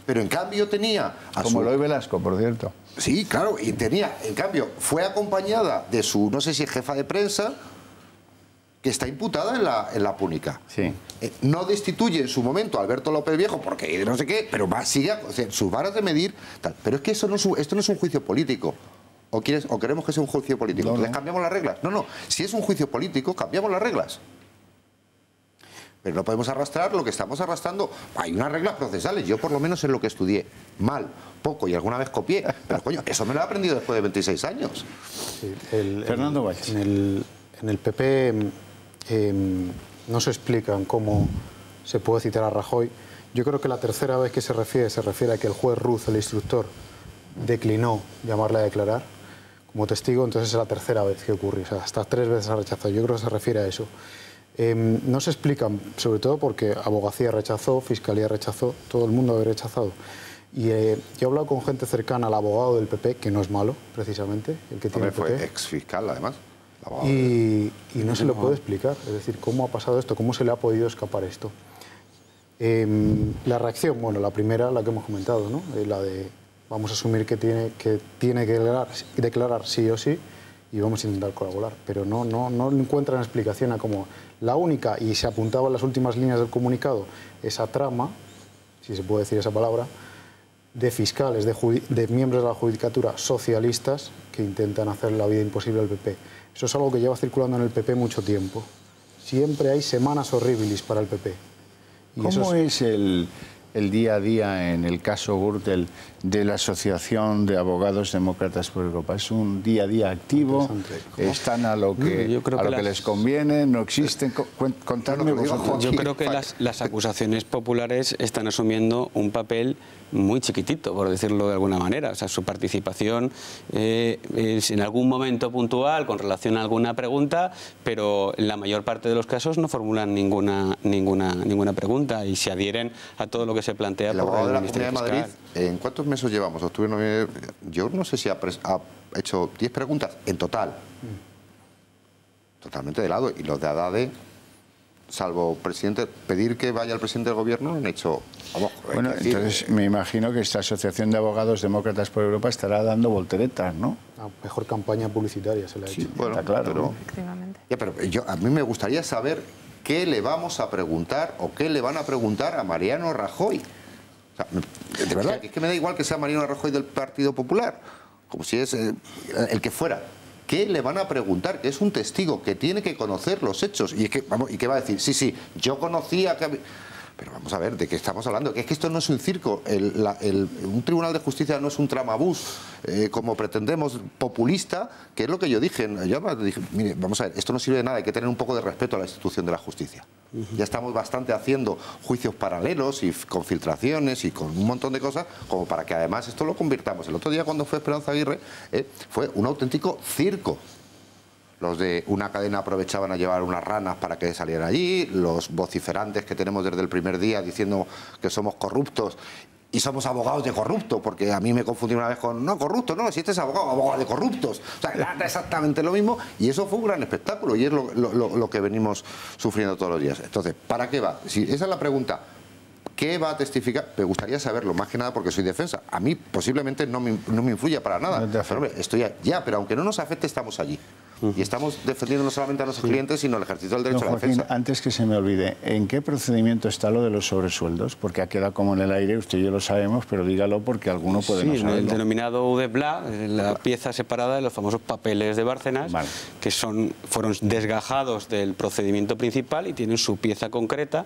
Pero en cambio tenía... Como Eloy Velasco, por cierto. Sí, claro, y tenía... En cambio, fue acompañada de su, no sé si es jefa de prensa, que está imputada en la púnica. Sí. No destituye en su momento a Alberto López Viejo, porque no sé qué, pero sigue, o sea, sus varas de medir... Tal. Pero es que esto no es un juicio político. ¿O queremos que sea un juicio político? No, ¿Les cambiamos las reglas? No. Si es un juicio político, cambiamos las reglas. Pero no podemos arrastrar lo que estamos arrastrando. Hay unas reglas procesales. Yo por lo menos es lo que estudié. Mal, poco y alguna vez copié. Pero coño, eso me lo he aprendido después de 26 años. Sí, Fernando Valls. En el PP no se explican cómo se puede citar a Rajoy. Yo creo que la tercera vez que se refiere a que el juez Ruz, el instructor, declinó llamarle a declarar como testigo. Entonces es la tercera vez que ocurre. O sea, hasta 3 veces ha rechazado. Yo creo que se refiere a eso. No se explican, sobre todo porque Abogacía rechazó, Fiscalía rechazó, todo el mundo había rechazado. Y yo he hablado con gente cercana al abogado del PP, que no es malo, precisamente, el que tiene el PP. Fue exfiscal, además. Y no se lo puede explicar, es decir, cómo ha pasado esto, cómo se le ha podido escapar esto. La reacción, bueno, la primera, la que hemos comentado, ¿no? La de vamos a asumir que tiene que declarar sí o sí, y vamos a intentar colaborar, pero no encuentran explicación a cómo la única, y se apuntaba en las últimas líneas del comunicado, esa trama, si se puede decir esa palabra, de fiscales, de miembros de la Judicatura socialistas que intentan hacer la vida imposible al PP. Eso es algo que lleva circulando en el PP mucho tiempo. Siempre hay semanas horribilis para el PP. Y ¿Cómo es el día a día en el caso Gürtel de la Asociación de Abogados Demócratas por Europa? ¿Es un día a día activo? ¿Están a lo que les conviene? ¿No existen? Contadme vosotros. Yo creo que las acusaciones populares están asumiendo un papel muy chiquitito, por decirlo de alguna manera. O sea, su participación es en algún momento puntual con relación a alguna pregunta, pero en la mayor parte de los casos no formulan ninguna pregunta y se adhieren a todo lo que se plantea por el Ministerio de Madrid. ¿En cuántos meses llevamos? Octubre, noviembre. Yo no sé si ha hecho 10 preguntas en total. Totalmente de lado. Y los de Haddad, salvo pedir que vaya el presidente del gobierno, han hecho... Bueno, entonces me imagino que esta Asociación de Abogados Demócratas por Europa estará dando volteretas, ¿no? La mejor campaña publicitaria se le ha hecho. Bueno, está claro, pero, ¿no? Efectivamente. Pero a mí me gustaría saber qué le vamos a preguntar o qué le van a preguntar a Mariano Rajoy. O sea, de verdad, es que me da igual que sea Mariano Rajoy del Partido Popular, como si es el que fuera. ¿Qué le van a preguntar? Que es un testigo que tiene que conocer los hechos. Y es que, vamos, ¿y qué va a decir? Sí, yo conocía que... Pero vamos a ver, ¿de qué estamos hablando? Que es que esto no es un circo. Un tribunal de justicia no es un tramabús, como pretendemos, populista, que es lo que yo dije. Yo dije, mire, vamos a ver, esto no sirve de nada, hay que tener un poco de respeto a la institución de la justicia. Ya estamos bastante haciendo juicios paralelos y con filtraciones y con un montón de cosas, como para que además esto lo convirtamos. El otro día cuando fue Esperanza Aguirre, fue un auténtico circo. Los de una cadena aprovechaban a llevar unas ranas para que salieran allí, los vociferantes que tenemos desde el primer día diciendo que somos corruptos y somos abogados de corruptos, porque a mí me confundí una vez con, no, corruptos, no, si este es abogado de corruptos. O sea, era exactamente lo mismo y eso fue un gran espectáculo y es lo que venimos sufriendo todos los días. Entonces, ¿para qué va? Si esa es la pregunta. ¿Qué va a testificar? Me gustaría saberlo, más que nada porque soy defensa. A mí posiblemente no me influya para nada. Pero, hombre, estoy ya, pero aunque no nos afecte, estamos allí. Y estamos defendiendo no solamente a nuestros clientes, sino el ejercicio del derecho a la defensa. Antes que se me olvide, ¿en qué procedimiento está lo de los sobresueldos? Porque ha quedado como en el aire, usted y yo lo sabemos, pero dígalo porque alguno puede no saberlo. El denominado UDEPLA, la pieza separada de los famosos papeles de Bárcenas, que fueron desgajados del procedimiento principal y tienen su pieza concreta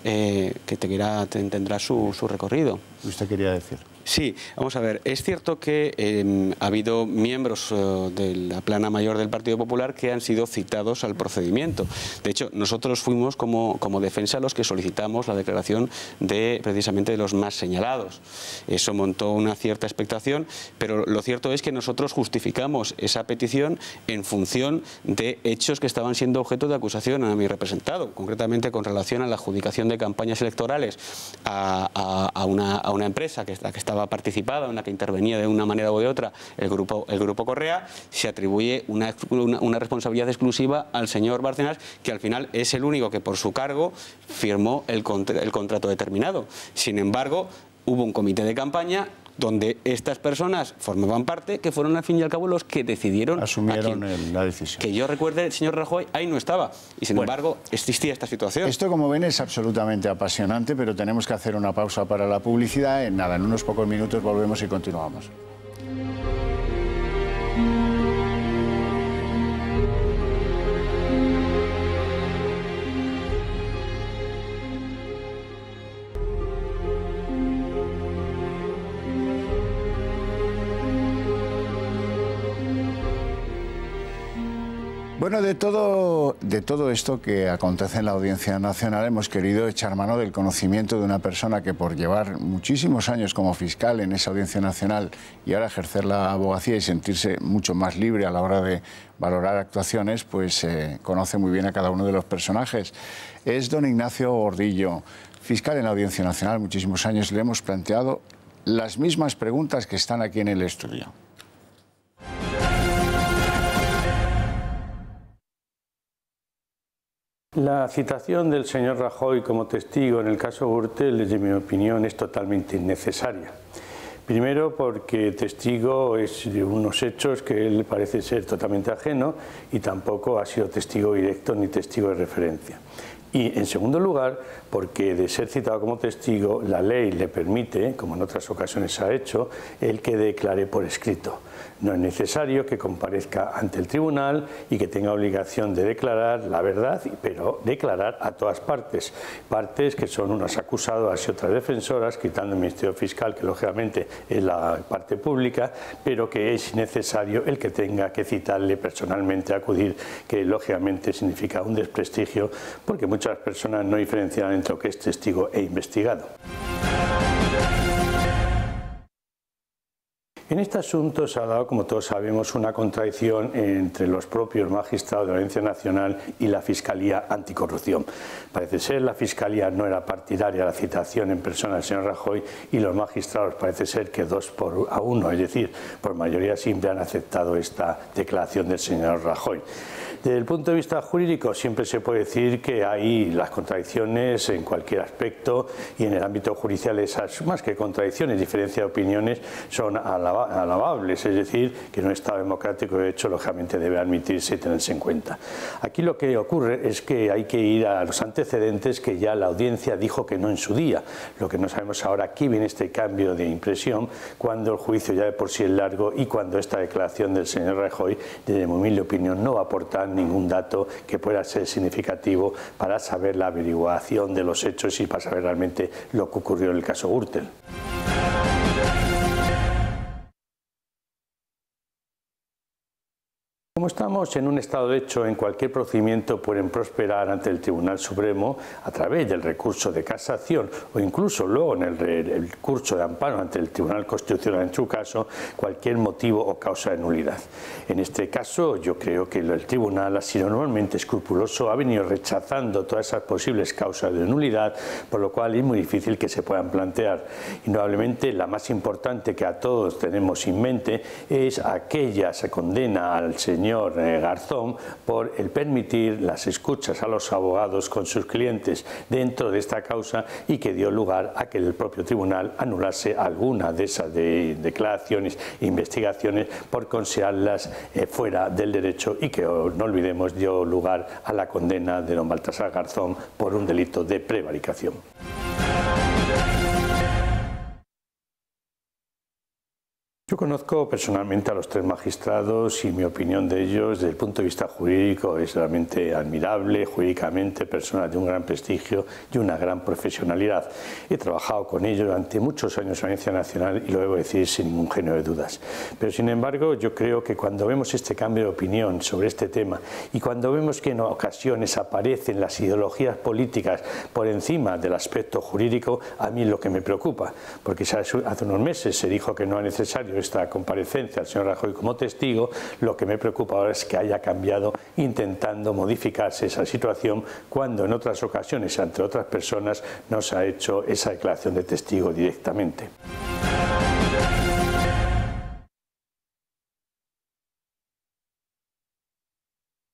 que tendrá su recorrido. ¿Usted quería decir? Sí, vamos a ver, es cierto que ha habido miembros de la plana mayor del Partido Popular que han sido citados al procedimiento. De hecho, nosotros fuimos como defensa los que solicitamos la declaración precisamente de los más señalados. Eso montó una cierta expectación, pero lo cierto es que nosotros justificamos esa petición en función de hechos que estaban siendo objeto de acusación a mi representado, concretamente con relación a la adjudicación de campañas electorales a una empresa que estaba participada, en la que intervenía de una manera u de otra el grupo Correa. Se atribuye una responsabilidad exclusiva al señor Bárcenas, que al final es el único que por su cargo firmó el contrato determinado. Sin embargo, hubo un comité de campaña donde estas personas formaban parte, que fueron al fin y al cabo los que decidieron... Asumieron la decisión. Que yo recuerde, el señor Rajoy ahí no estaba, y sin embargo existía esta situación. Esto, como ven, es absolutamente apasionante, pero tenemos que hacer una pausa para la publicidad. En unos pocos minutos volvemos y continuamos. Bueno, de todo esto que acontece en la Audiencia Nacional hemos querido echar mano del conocimiento de una persona que, por llevar muchísimos años como fiscal en esa Audiencia Nacional y ahora ejercer la abogacía y sentirse mucho más libre a la hora de valorar actuaciones, pues conoce muy bien a cada uno de los personajes. Es don Ignacio Gordillo, fiscal en la Audiencia Nacional, muchísimos años. Le hemos planteado las mismas preguntas que están aquí en el estudio. La citación del señor Rajoy como testigo en el caso Gürtel, desde mi opinión, es totalmente innecesaria. Primero, porque testigo es de unos hechos que él parece ser totalmente ajeno y tampoco ha sido testigo directo ni testigo de referencia. Y en segundo lugar, porque de ser citado como testigo, la ley le permite, como en otras ocasiones ha hecho, el que declare por escrito. No es necesario que comparezca ante el tribunal y que tenga obligación de declarar la verdad, pero declarar a todas partes. Partes que son unas acusadoras y otras defensoras, quitando el Ministerio Fiscal, que lógicamente es la parte pública, pero que es necesario el que tenga que citarle personalmente a acudir, que lógicamente significa un desprestigio, porque muchas personas no diferencian entre lo que es testigo e investigado. En este asunto se ha dado, como todos sabemos, una contradicción entre los propios magistrados de la Audiencia Nacional y la Fiscalía Anticorrupción. Parece ser la Fiscalía no era partidaria de la citación en persona del señor Rajoy y los magistrados parece ser que 2-1, es decir, por mayoría simple han aceptado esta declaración del señor Rajoy. Desde el punto de vista jurídico siempre se puede decir que hay las contradicciones en cualquier aspecto y en el ámbito judicial esas más que contradicciones, diferencia de opiniones son a la alabables, es decir, que en un Estado democrático de hecho lógicamente debe admitirse y tenerse en cuenta. Aquí lo que ocurre es que hay que ir a los antecedentes que ya la audiencia dijo que no en su día. Lo que no sabemos ahora, aquí viene este cambio de impresión cuando el juicio ya de por sí es largo y cuando esta declaración del señor Rajoy, desde mi humilde opinión, no va a aportar ningún dato que pueda ser significativo para saber la averiguación de los hechos y para saber realmente lo que ocurrió en el caso Gürtel. Como estamos en un estado de hecho, en cualquier procedimiento pueden prosperar ante el Tribunal Supremo a través del recurso de casación o incluso luego en el recurso de amparo ante el Tribunal Constitucional en su caso, cualquier motivo o causa de nulidad. En este caso yo creo que el Tribunal ha sido normalmente escrupuloso, ha venido rechazando todas esas posibles causas de nulidad, por lo cual es muy difícil que se puedan plantear. Indudablemente la más importante que a todos tenemos en mente es aquella se condena al señor Garzón por el permitir las escuchas a los abogados con sus clientes dentro de esta causa y que dio lugar a que el propio tribunal anulase alguna de esas declaraciones e investigaciones por considerarlas fuera del derecho y que no olvidemos dio lugar a la condena de don Baltasar Garzón por un delito de prevaricación. Yo conozco personalmente a los tres magistrados y mi opinión de ellos desde el punto de vista jurídico es realmente admirable, jurídicamente personas de un gran prestigio y una gran profesionalidad. He trabajado con ellos durante muchos años en la Audiencia Nacional y lo debo decir sin ningún género de dudas. Pero sin embargo yo creo que cuando vemos este cambio de opinión sobre este tema y cuando vemos que en ocasiones aparecen las ideologías políticas por encima del aspecto jurídico, a mí es lo que me preocupa, porque hace unos meses se dijo que no era necesario esta comparecencia al señor Rajoy como testigo, lo que me preocupa ahora es que haya cambiado intentando modificarse esa situación cuando en otras ocasiones, ante otras personas, no se ha hecho esa declaración de testigo directamente.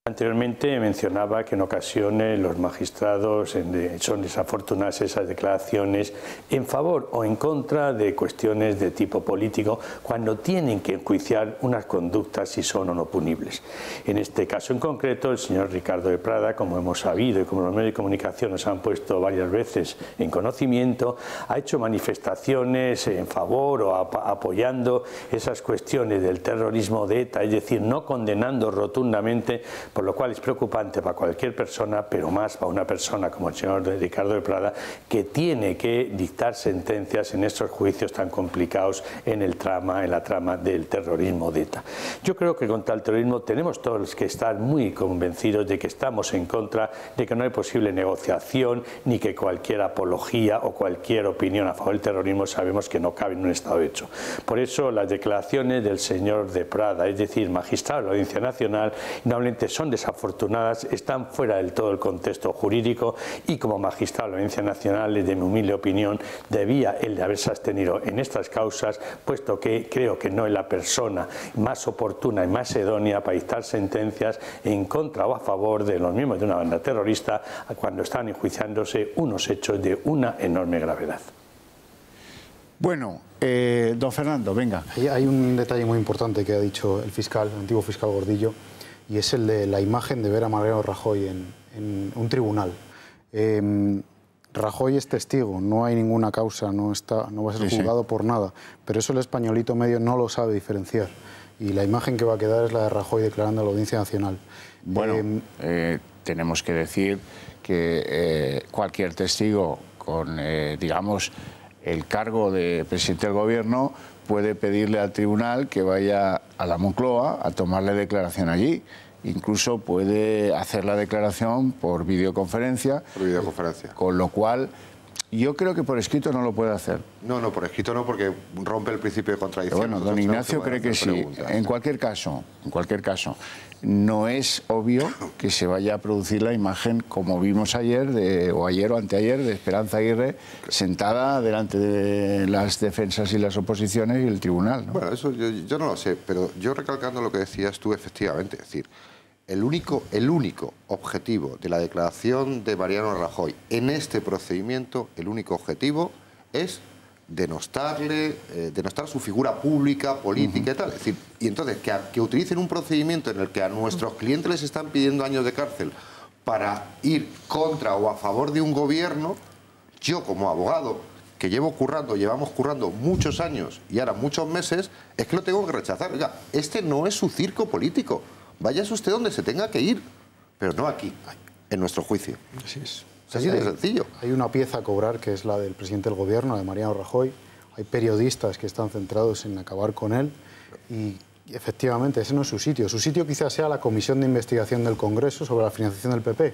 Anteriormente mencionaba que en ocasiones los magistrados son desafortunadas esas declaraciones en favor o en contra de cuestiones de tipo político cuando tienen que enjuiciar unas conductas si son o no punibles. En este caso en concreto el señor Ricardo de Prada, como hemos sabido y como los medios de comunicación nos han puesto varias veces en conocimiento, ha hecho manifestaciones en favor o apoyando esas cuestiones del terrorismo de ETA, es decir, no condenando rotundamente, por lo cual es preocupante para cualquier persona, pero más para una persona como el señor Ricardo de Prada, que tiene que dictar sentencias en estos juicios tan complicados en la trama del terrorismo de ETA. Yo creo que contra el terrorismo tenemos todos que estar muy convencidos de que estamos en contra, de que no hay posible negociación, ni que cualquier apología o cualquier opinión a favor del terrorismo sabemos que no cabe en un Estado de hecho. Por eso las declaraciones del señor de Prada, es decir, magistrado de la Audiencia Nacional, normalmente son desafortunadas, están fuera del todo el contexto jurídico y como magistrado de la Audiencia Nacional, de mi humilde opinión, debía él de haberse abstenido en estas causas, puesto que creo que no es la persona más oportuna y más idónea para dictar sentencias en contra o a favor de los miembros de una banda terrorista cuando están enjuiciándose unos hechos de una enorme gravedad. Bueno, don Fernando, venga. Hay un detalle muy importante que ha dicho el fiscal, el antiguo fiscal Gordillo, y es el de la imagen de ver a Mariano Rajoy en un tribunal. Rajoy es testigo, no hay ninguna causa, no va a ser juzgado por nada, pero eso el españolito medio no lo sabe diferenciar. Y la imagen que va a quedar es la de Rajoy declarando a la Audiencia Nacional. Bueno, tenemos que decir que cualquier testigo con, digamos, el cargo de presidente del Gobierno puede pedirle al tribunal que vaya a la Moncloa a tomarle declaración allí. Incluso puede hacer la declaración por videoconferencia. Por videoconferencia. Con lo cual, yo creo que por escrito no lo puede hacer. No, por escrito no, porque rompe el principio de contradicción. Pero bueno, don Ignacio cree que sí. En cualquier caso, no es obvio que se vaya a producir la imagen como vimos ayer, o ayer o anteayer, de Esperanza Aguirre sentada delante de las defensas y las oposiciones y el tribunal, ¿no? Bueno, eso yo no lo sé, pero yo recalcando lo que decías tú, efectivamente, es decir, el único objetivo de la declaración de Mariano Rajoy en este procedimiento, el único objetivo es denostar su figura pública, política y tal. Es decir, y entonces que utilicen un procedimiento en el que a nuestros clientes les están pidiendo años de cárcel para ir contra o a favor de un gobierno, yo como abogado, que llevamos currando muchos años y ahora muchos meses, es que lo tengo que rechazar. Oiga, este no es su circo político. Váyase usted donde se tenga que ir, pero no aquí, en nuestro juicio. Así es. Así de sencillo. Hay una pieza a cobrar que es la del presidente del gobierno, de Mariano Rajoy. Hay periodistas que están centrados en acabar con él y efectivamente ese no es su sitio. Su sitio quizás sea la comisión de investigación del Congreso sobre la financiación del PP,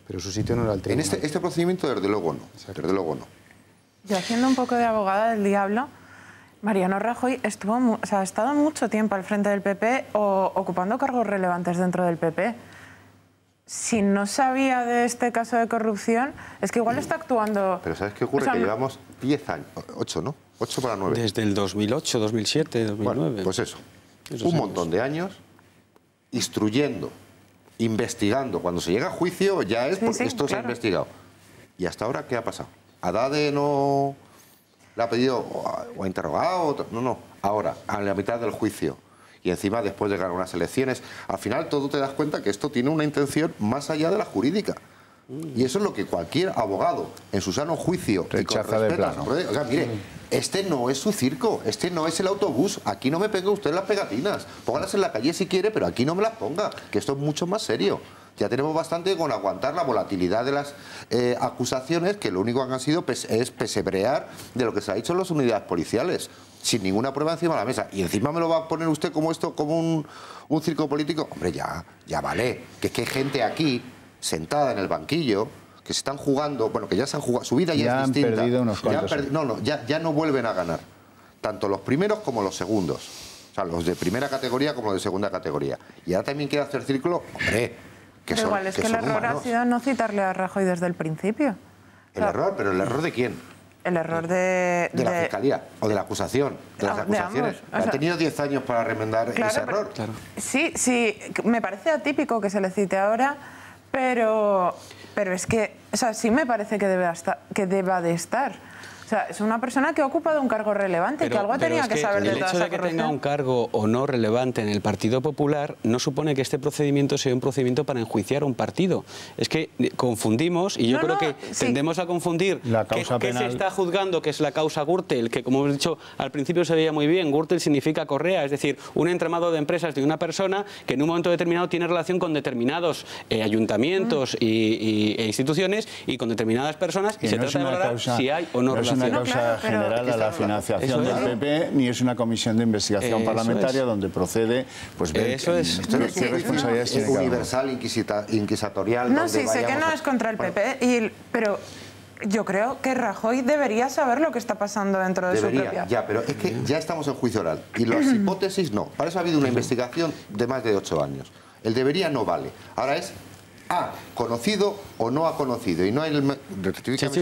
pero su sitio no era el tribunal. En este procedimiento desde luego no. Desde luego no. Yo, haciendo un poco de abogada del diablo, Mariano Rajoy ha estado mucho tiempo al frente del PP ocupando cargos relevantes dentro del PP. Si no sabía de este caso de corrupción, es que igual está actuando... Pero ¿sabes qué ocurre? Que llevamos 10 años, 8, ¿no? 8 para 9. Desde el 2008, 2007, 2009. Bueno, pues eso. Un montón de años instruyendo, investigando. Cuando se llega a juicio ya es porque esto se ha investigado. ¿Y hasta ahora qué ha pasado? ¿Haddad no le ha pedido o ha interrogado? No. Ahora, a la mitad del juicio. Y encima después de ganar unas elecciones, al final todo te das cuenta que esto tiene una intención más allá de la jurídica. Y eso es lo que cualquier abogado, en su sano juicio, rechaza de plano. Oiga, mire, este no es su circo, este no es el autobús, aquí no me ponga usted las pegatinas, póngalas en la calle si quiere, pero aquí no me las ponga, que esto es mucho más serio. Ya tenemos bastante con aguantar la volatilidad de las acusaciones, que lo único que han sido es pesebrear de lo que se ha dicho en las unidades policiales, sin ninguna prueba encima de la mesa. Y encima me lo va a poner usted como esto, como un circo político. Hombre, ya vale. Que es que hay gente aquí, sentada en el banquillo, que se están jugando, bueno, que ya se han jugado, su vida ya es distinta. Han perdido unos cuantos. Ya no vuelven a ganar. Tanto los primeros como los segundos. O sea, los de primera categoría como los de segunda categoría. Y ahora también quiere hacer círculo, hombre... Pero igual es que el error ha sido no citarle a Rajoy desde el principio. ¿El error? ¿Pero el error de quién? El error de la Fiscalía o de la acusación, de las acusaciones. Han tenido 10 años para remendar ese error. Sí, me parece atípico que se le cite ahora, pero es que, sí me parece que deba de estar. O sea, es una persona que ha ocupado un cargo relevante, que algo tenía que saber de toda esa corrupción. El hecho de que tenga un cargo o no relevante en el Partido Popular no supone que este procedimiento sea un procedimiento para enjuiciar a un partido. Es que confundimos, y yo creo que tendemos a confundir que se está juzgando, que es la causa Gürtel, que como hemos dicho al principio se veía muy bien, Gürtel significa correa, es decir, un entramado de empresas de una persona que en un momento determinado tiene relación con determinados ayuntamientos e instituciones y con determinadas personas, y se trata de valorar si hay o no relación. No es una causa general a la financiación del PP, ni es una comisión de investigación parlamentaria donde procede, pues ver qué responsabilidades tiene cada uno. Universal, inquisitorial. No, sí, sé que no es contra el PP, pero yo creo que Rajoy debería saber lo que está pasando dentro de su propia... Ya, pero es que ya estamos en juicio oral y las hipótesis no. Para eso ha habido una investigación de más de 8 años. El debería no vale. Ahora es... ha conocido o no ha conocido y no hay el... Se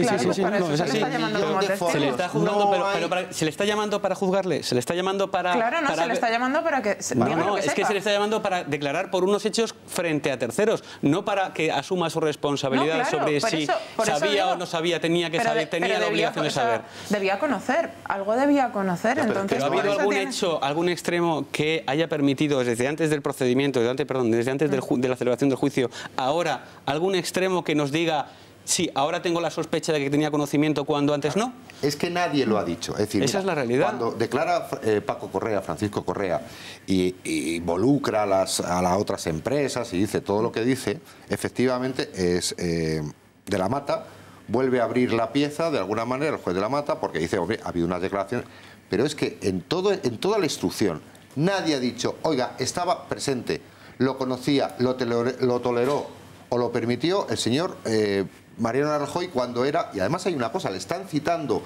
le está juzgando, pero se le está llamando para juzgarle, se le está llamando para... Claro, no, se le está llamando para que... No, es que se le está llamando para declarar por unos hechos frente a terceros, no para que asuma su responsabilidad sobre si sabía o no sabía, tenía que saber, tenía la obligación de saber. Debía conocer, algo debía conocer, entonces... Pero ha habido algún hecho, algún extremo que haya permitido desde antes del procedimiento, desde antes de la celebración del juicio, ahora algún extremo que nos diga sí, ahora tengo la sospecha de que tenía conocimiento cuando antes no. Es que nadie lo ha dicho. Es decir, esa es la realidad. Cuando declara Francisco Correa, y involucra a las otras empresas y dice todo lo que dice, efectivamente es de la Mata, vuelve a abrir la pieza de alguna manera el juez de la Mata porque dice, hombre, ha habido unas declaraciones, pero es que en toda la instrucción nadie ha dicho, oiga, estaba presente, lo conocía, lo toleró o lo permitió el señor Mariano Rajoy cuando era... Y además hay una cosa, le están citando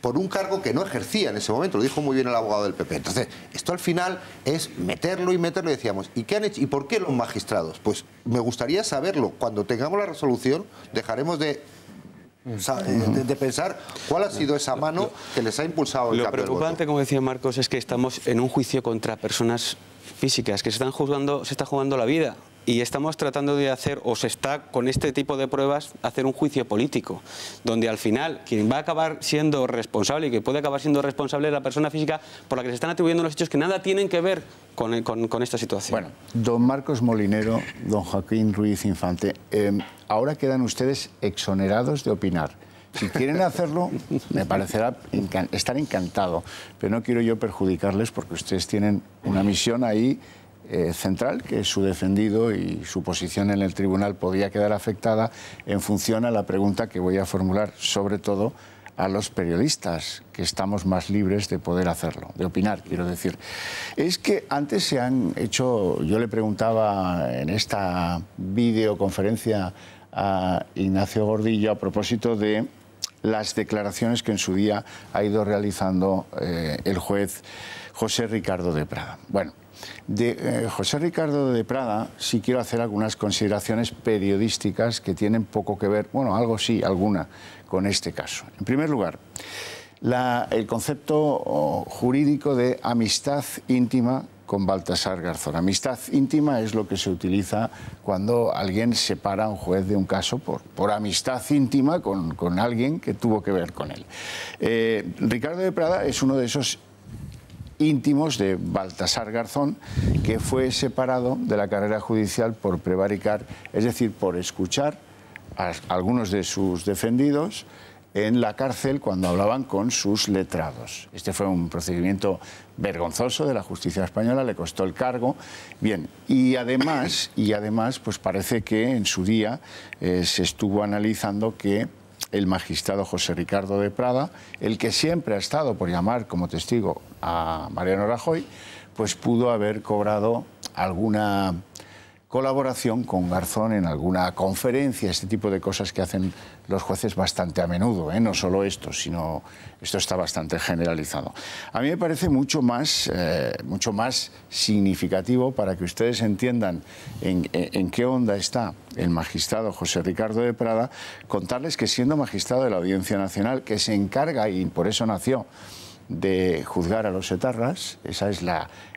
por un cargo que no ejercía en ese momento, lo dijo muy bien el abogado del PP. Entonces, esto al final es meterlo y decíamos, ¿y qué han hecho? ¿Y por qué los magistrados? Pues me gustaría saberlo. Cuando tengamos la resolución, dejaremos de pensar cuál ha sido esa mano que les ha impulsado el cambio del voto. Lo preocupante, como decía Marcos, es que estamos en un juicio contra personas físicas, que se está jugando la vida. y estamos tratando de hacer, o se está con este tipo de pruebas, hacer un juicio político, donde al final quien va a acabar siendo responsable y que puede acabar siendo responsable es la persona física por la que se están atribuyendo los hechos que nada tienen que ver con esta situación. Bueno, don Marcos Molinero, don Joaquín Ruiz Infante, ahora quedan ustedes exonerados de opinar. Si quieren hacerlo, me parecerá estar encantado, pero no quiero yo perjudicarles porque ustedes tienen una misión ahí central, que es su defendido, y su posición en el tribunal podría quedar afectada en función a la pregunta que voy a formular, sobre todo a los periodistas, que estamos más libres de poder hacerlo, de opinar, quiero decir. Es que antes se han hecho, yo le preguntaba en esta videoconferencia a Ignacio Gordillo a propósito de las declaraciones que en su día ha ido realizando el juez José Ricardo de Prada. Bueno, de José Ricardo de Prada sí quiero hacer algunas consideraciones periodísticas que tienen poco que ver, bueno, algo sí, alguna, con este caso. En primer lugar, el concepto jurídico de amistad íntima con Baltasar Garzón. Amistad íntima es lo que se utiliza cuando alguien separa a un juez de un caso por amistad íntima con alguien que tuvo que ver con él. Ricardo de Prada es uno de esos íntimos de Baltasar Garzón, que fue separado de la carrera judicial por prevaricar, es decir, por escuchar a algunos de sus defendidos en la cárcel cuando hablaban con sus letrados. Este fue un procedimiento vergonzoso de la justicia española, le costó el cargo. Bien, y además pues parece que en su día se estuvo analizando que el magistrado José Ricardo de Prada, el que siempre ha estado por llamar como testigo a Mariano Rajoy, pues pudo haber cobrado alguna colaboración con Garzón en alguna conferencia, este tipo de cosas que hacen los jueces bastante a menudo, no solo esto, sino esto está bastante generalizado. A mí me parece mucho más significativo, para que ustedes entiendan en qué onda está el magistrado José Ricardo de Prada, contarles que siendo magistrado de la Audiencia Nacional, que se encarga, y por eso nació, de juzgar a los etarras, esa es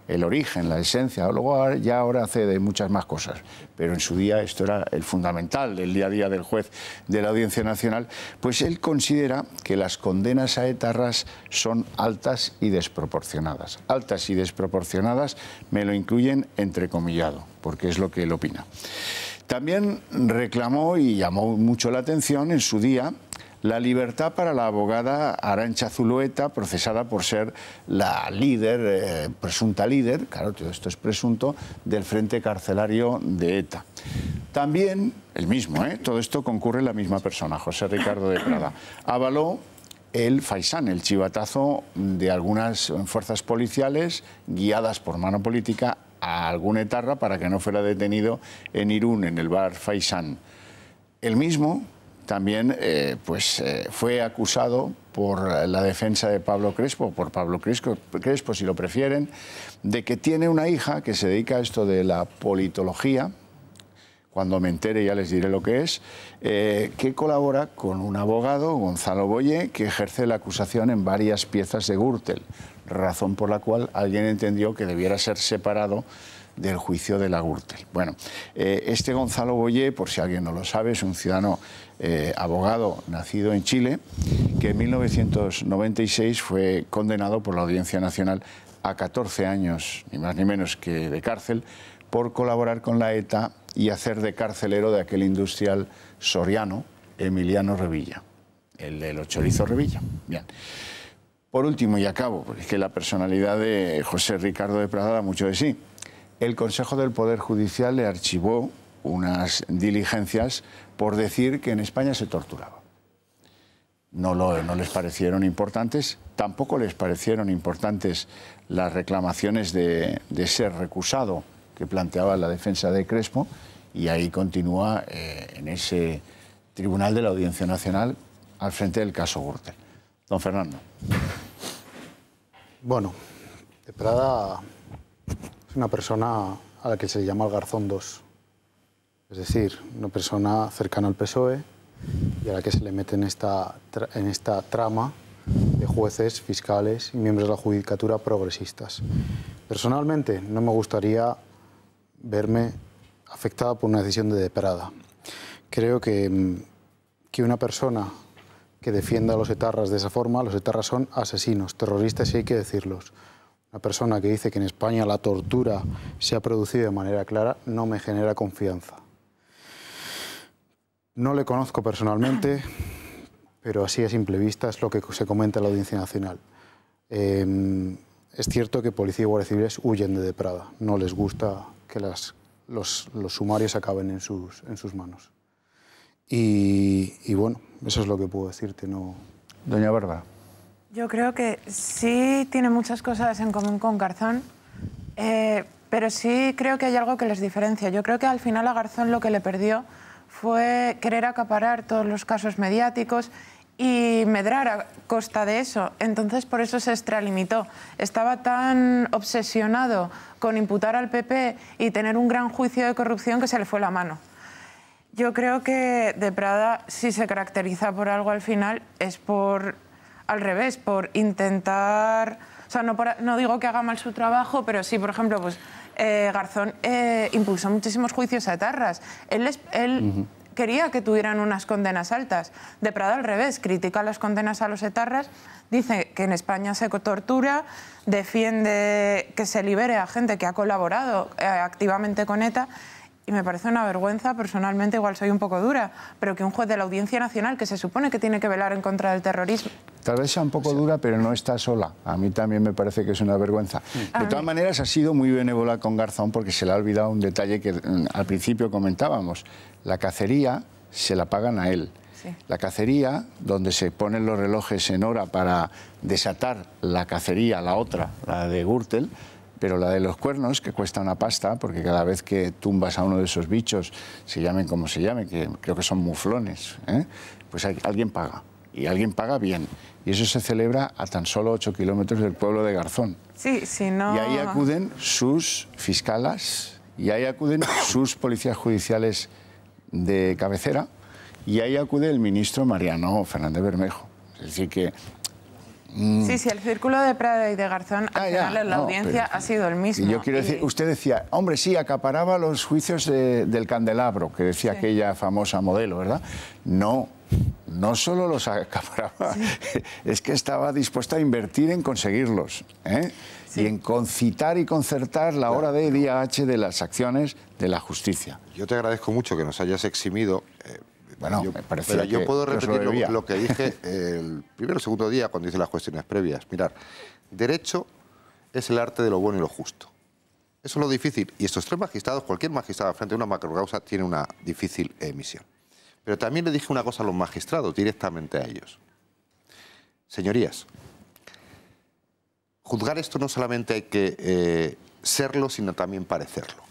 el origen, la esencia. Luego ya ahora hace de muchas más cosas, pero en su día esto era el fundamental del día a día del juez de la Audiencia Nacional. Pues él considera que las condenas a etarras son altas y desproporcionadas. Altas y desproporcionadas me lo incluyen entrecomillado, porque es lo que él opina. También reclamó y llamó mucho la atención en su día la libertad para la abogada Arantxa Zulueta, procesada por ser la líder, presunta líder, claro, todo esto es presunto, del Frente Carcelario de ETA. También, el mismo, todo esto concurre en la misma persona, José Ricardo de Prada, avaló el faisán, el chivatazo de algunas fuerzas policiales guiadas por mano política a algún etarra para que no fuera detenido en Irún, en el bar Faisán. El mismo también fue acusado por la defensa de Pablo Crespo, por Pablo Crespo si lo prefieren, de que tiene una hija que se dedica a esto de la politología. Cuando me entere ya les diré lo que es, que colabora con un abogado, Gonzalo Boye, que ejerce la acusación en varias piezas de Gürtel, razón por la cual alguien entendió que debiera ser separado del juicio de la Gürtel. Bueno, este Gonzalo Boye, por si alguien no lo sabe, es un ciudadano abogado nacido en Chile, que en 1996 fue condenado por la Audiencia Nacional a 14 años, ni más ni menos que de cárcel, por colaborar con la ETA y hacer de carcelero de aquel industrial soriano, Emiliano Revilla, el de los chorizos Revilla. Bien. Por último, y acabo, porque es que la personalidad de José Ricardo de Prada da mucho de sí. El Consejo del Poder Judicial le archivó unas diligencias por decir que en España se torturaba. No les parecieron importantes, tampoco les parecieron importantes las reclamaciones de ser recusado que planteaba la defensa de Crespo, y ahí continúa en ese tribunal de la Audiencia Nacional al frente del caso Gürtel. Don Fernando. Bueno, de Prada es una persona a la que se llama el Garzón 2. Es decir, una persona cercana al PSOE y a la que se le mete en esta trama de jueces, fiscales y miembros de la judicatura progresistas. Personalmente, no me gustaría verme afectada por una decisión de Prada. Creo que una persona que defienda a los etarras de esa forma, los etarras son asesinos, terroristas, y hay que decirlos. Una persona que dice que en España la tortura se ha producido de manera clara no me genera confianza. No le conozco personalmente, pero así a simple vista es lo que se comenta en la Audiencia Nacional. Es cierto que policía y guardias civiles huyen de Prada, no les gusta que los sumarios acaben en sus manos. Y bueno, eso es lo que puedo decirte. No. Doña Bárbara. Yo creo que sí tiene muchas cosas en común con Garzón, pero sí creo que hay algo que les diferencia. Yo creo que al final a Garzón lo que le perdió fue querer acaparar todos los casos mediáticos y medrar a costa de eso. Entonces por eso se extralimitó. Estaba tan obsesionado con imputar al PP y tener un gran juicio de corrupción que se le fue la mano. Yo creo que de Prada, si se caracteriza por algo al final, es al revés, por intentar... O sea, no digo que haga mal su trabajo, pero sí, por ejemplo, pues Garzón impulsó muchísimos juicios a etarras. Él quería que tuvieran unas condenas altas. De Prada, al revés, critica las condenas a los etarras, dice que en España se tortura, defiende que se libere a gente que ha colaborado activamente con ETA. Y me parece una vergüenza, personalmente igual soy un poco dura, pero que un juez de la Audiencia Nacional, que se supone que tiene que velar en contra del terrorismo... Tal vez sea un poco dura, pero no está sola. A mí también me parece que es una vergüenza. De todas maneras, ha sido muy benévola con Garzón porque se le ha olvidado un detalle que al principio comentábamos. La cacería se la pagan a él. Sí. La cacería, donde se ponen los relojes en hora para desatar la cacería, la otra, la de Gürtel, pero la de los cuernos, que cuesta una pasta, porque cada vez que tumbas a uno de esos bichos, se llamen como se llamen, que creo que son muflones, pues alguien paga, y alguien paga bien. Y eso se celebra a tan solo 8 kilómetros del pueblo de Garzón. Sí, si no... Y ahí acuden sus fiscalas, y ahí acuden sus policías judiciales de cabecera, y ahí acude el ministro Mariano Fernández Bermejo. Es decir que... Sí, el círculo de Prada y de Garzón al final en la audiencia ha sido el mismo. Y yo quiero decir, usted decía, hombre, sí, acaparaba los juicios del candelabro, que decía aquella famosa modelo, ¿verdad? No solo los acaparaba, es que estaba dispuesta a invertir en conseguirlos, y en concitar y concertar la hora D, día H de las acciones de la justicia. Yo te agradezco mucho que nos hayas eximido. Bueno, me parecía pero yo que puedo repetir lo que dije el primero o segundo día cuando hice las cuestiones previas. Mirar, derecho es el arte de lo bueno y lo justo. Eso es lo difícil. Y estos tres magistrados, cualquier magistrado frente a una macrocausa tiene una difícil misión. Pero también le dije una cosa a los magistrados, directamente a ellos. Señorías, juzgar esto no solamente hay que serlo, sino también parecerlo.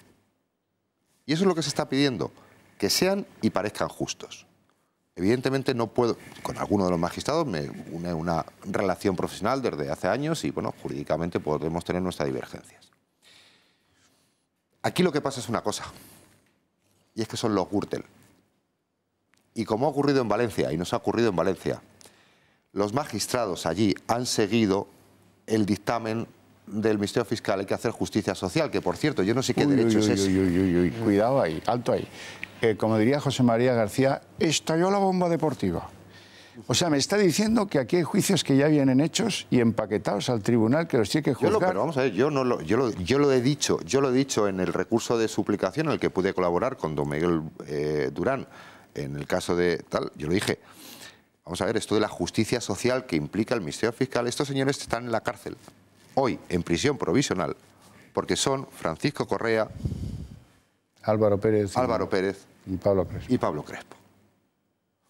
Y eso es lo que se está pidiendo. Que sean y parezcan justos. Evidentemente no puedo, con alguno de los magistrados me une una relación profesional desde hace años y bueno, jurídicamente podemos tener nuestras divergencias. Aquí lo que pasa es una cosa, y es que son los Gürtel. Y como ha ocurrido en Valencia, y nos ha ocurrido en Valencia, los magistrados allí han seguido el dictamen del Ministerio Fiscal, hay que hacer justicia social, que por cierto, yo no sé qué derecho es ese. Cuidado ahí, alto ahí. Como diría José María García, estalló la bomba deportiva. O sea, me está diciendo que aquí hay juicios que ya vienen hechos y empaquetados al tribunal que los tiene que juzgar. Pero vamos a ver, yo lo he dicho en el recurso de suplicación en el que pude colaborar con don Miguel Durán, en el caso de tal, yo lo dije. Vamos a ver, esto de la justicia social que implica el Ministerio Fiscal, estos señores están en la cárcel hoy en prisión provisional porque son Francisco Correa, Álvaro Pérez y Pablo Crespo.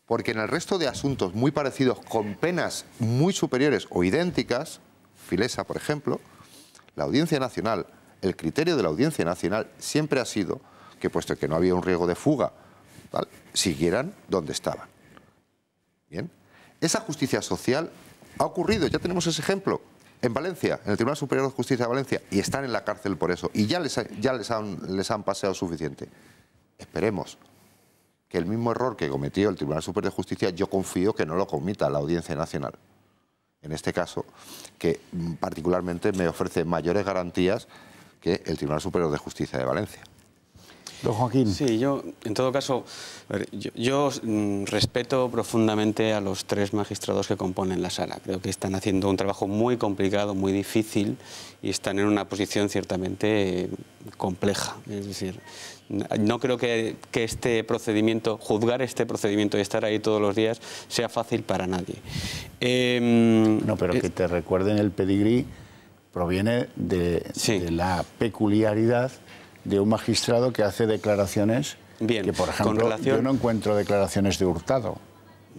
Porque en el resto de asuntos muy parecidos, con penas muy superiores o idénticas, Filesa, por ejemplo, la Audiencia Nacional, el criterio de la Audiencia Nacional siempre ha sido que, puesto que no había un riesgo de fuga, ¿vale?, siguieran donde estaban. Bien, esa justicia social ha ocurrido, ya tenemos ese ejemplo, en Valencia, en el Tribunal Superior de Justicia de Valencia, y están en la cárcel por eso, y ya les han paseado suficiente. Esperemos que el mismo error que cometió el Tribunal Superior de Justicia, yo confío que no lo cometa la Audiencia Nacional. En este caso, que particularmente me ofrece mayores garantías que el Tribunal Superior de Justicia de Valencia. Don Joaquín. Sí, yo, en todo caso, yo respeto profundamente a los 3 magistrados que componen la sala. Creo que están haciendo un trabajo muy complicado, muy difícil, y están en una posición ciertamente compleja. Es decir, no creo que este procedimiento, juzgar este procedimiento y estar ahí todos los días, sea fácil para nadie. No, pero que te recuerden, el pedigrí proviene de la peculiaridad de un magistrado que hace declaraciones que, por ejemplo, yo no encuentro declaraciones de Hurtado.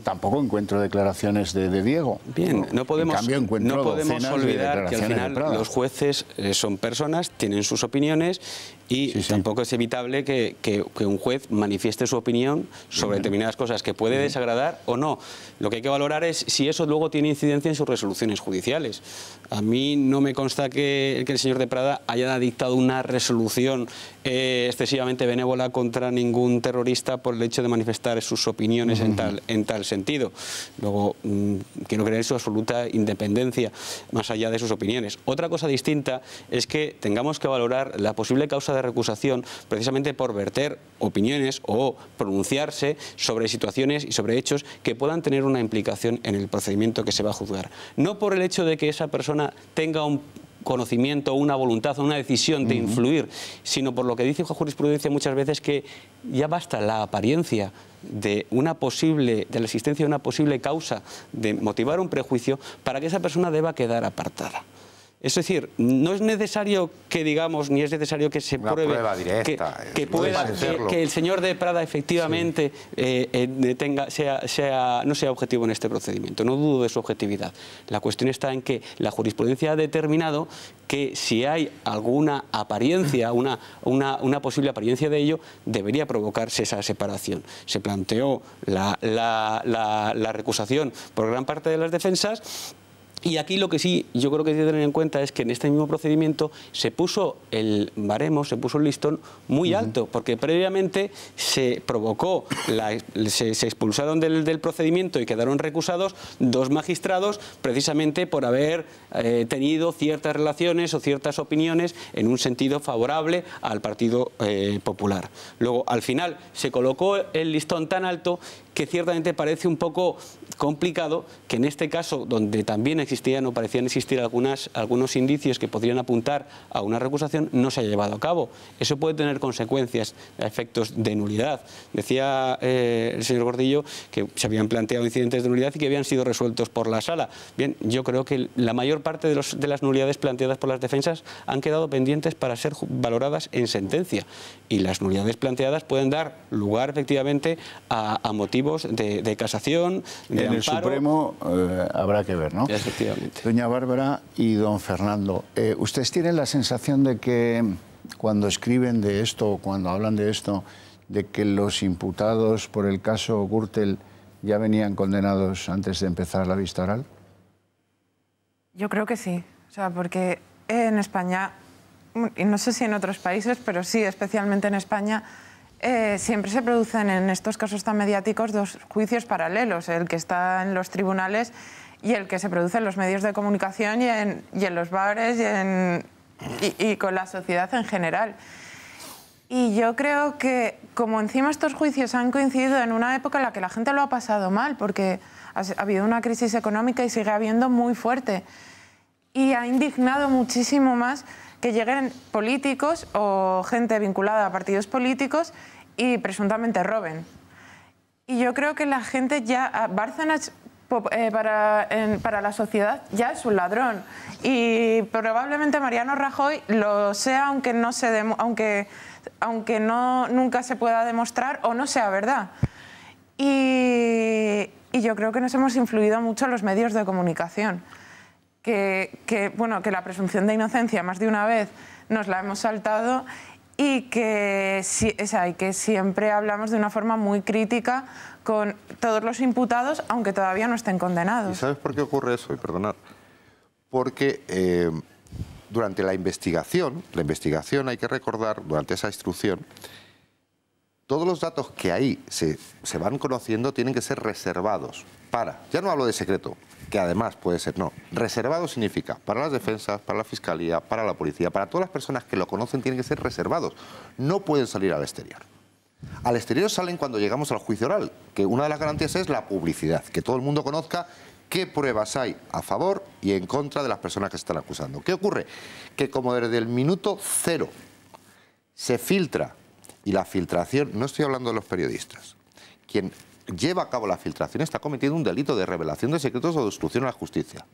Tampoco encuentro declaraciones de Diego. Bien, no podemos, en cambio, encuentro no podemos olvidar que al final los jueces son personas, tienen sus opiniones y tampoco es evitable que un juez manifieste su opinión sobre determinadas cosas que puede desagradar o no. Lo que hay que valorar es si eso luego tiene incidencia en sus resoluciones judiciales. A mí no me consta que el señor de Prada haya dictado una resolución excesivamente benévola contra ningún terrorista por el hecho de manifestar sus opiniones en tal sentido. Luego, quiero creer su absoluta independencia más allá de sus opiniones. Otra cosa distinta es que tengamos que valorar la posible causa de recusación precisamente por verter opiniones o pronunciarse sobre situaciones y sobre hechos que puedan tener una implicación en el procedimiento que se va a juzgar. No por el hecho de que esa persona tenga un conocimiento, una voluntad o una decisión de influir, sino por lo que dice la jurisprudencia muchas veces, que ya basta la apariencia de la existencia de una posible causa de motivar un prejuicio para que esa persona deba quedar apartada. Es decir, no es necesario que digamos, ni es necesario que se pruebe que el señor de Prada efectivamente no sea objetivo en este procedimiento. No dudo de su objetividad. La cuestión está en que la jurisprudencia ha determinado que si hay alguna apariencia, una posible apariencia de ello, debería provocarse esa separación. Se planteó la recusación por gran parte de las defensas. Y aquí lo que sí yo creo que hay que tener en cuenta es que en este mismo procedimiento se puso el baremo, se puso el listón muy alto, porque previamente se provocó, se expulsaron del procedimiento y quedaron recusados 2 magistrados precisamente por haber tenido ciertas relaciones o ciertas opiniones en un sentido favorable al Partido Popular. Luego, al final, se colocó el listón tan alto que ciertamente parece un poco complicado que en este caso, donde también existían o parecían existir algunos indicios que podrían apuntar a una recusación, no se haya llevado a cabo. Eso puede tener consecuencias a efectos de nulidad. Decía el señor Gordillo que se habían planteado incidentes de nulidad y que habían sido resueltos por la sala. Bien, yo creo que la mayor parte de las nulidades planteadas por las defensas han quedado pendientes para ser valoradas en sentencia, y las nulidades planteadas pueden dar lugar efectivamente a motivos de casación, de en amparo. El Supremo habrá que ver, ¿no? Efectivamente. Doña Bárbara y don Fernando, ¿ustedes tienen la sensación de que cuando escriben de esto, cuando hablan de esto, de que los imputados por el caso Gürtel ya venían condenados antes de empezar la vista oral? Yo creo que sí, o sea, porque en España, y no sé si en otros países, pero sí, especialmente en España, siempre se producen en estos casos tan mediáticos 2 juicios paralelos, el que está en los tribunales y el que se produce en los medios de comunicación y en los bares y con la sociedad en general. Y yo creo que, como encima estos juicios han coincidido en una época en la que la gente lo ha pasado mal, porque ha habido una crisis económica y sigue habiendo muy fuerte, y ha indignado muchísimo más que lleguen políticos o gente vinculada a partidos políticos y presuntamente roben. Y yo creo que la gente ya... Bárcenas para la sociedad ya es un ladrón. Y probablemente Mariano Rajoy lo sea, aunque nunca se pueda demostrar o no sea verdad. Y yo creo que nos hemos influido mucho los medios de comunicación. Que la presunción de inocencia más de una vez nos la hemos saltado y que siempre hablamos de una forma muy crítica con todos los imputados, aunque todavía no estén condenados. ¿Y sabes por qué ocurre eso? Y perdonad. Porque durante la investigación hay que recordar, durante esa instrucción, todos los datos que ahí se van conociendo tienen que ser reservados para, ya no hablo de secreto, que además puede ser, no, reservado significa para las defensas, para la fiscalía, para la policía, para todas las personas que lo conocen tienen que ser reservados, no pueden salir al exterior. Al exterior salen cuando llegamos al juicio oral, que una de las garantías es la publicidad, que todo el mundo conozca qué pruebas hay a favor y en contra de las personas que se están acusando. ¿Qué ocurre? Que como desde el minuto cero se filtra, y la filtración, no estoy hablando de los periodistas, quien lleva a cabo la filtración está cometiendo un delito de revelación de secretos o de obstrucción a la justicia.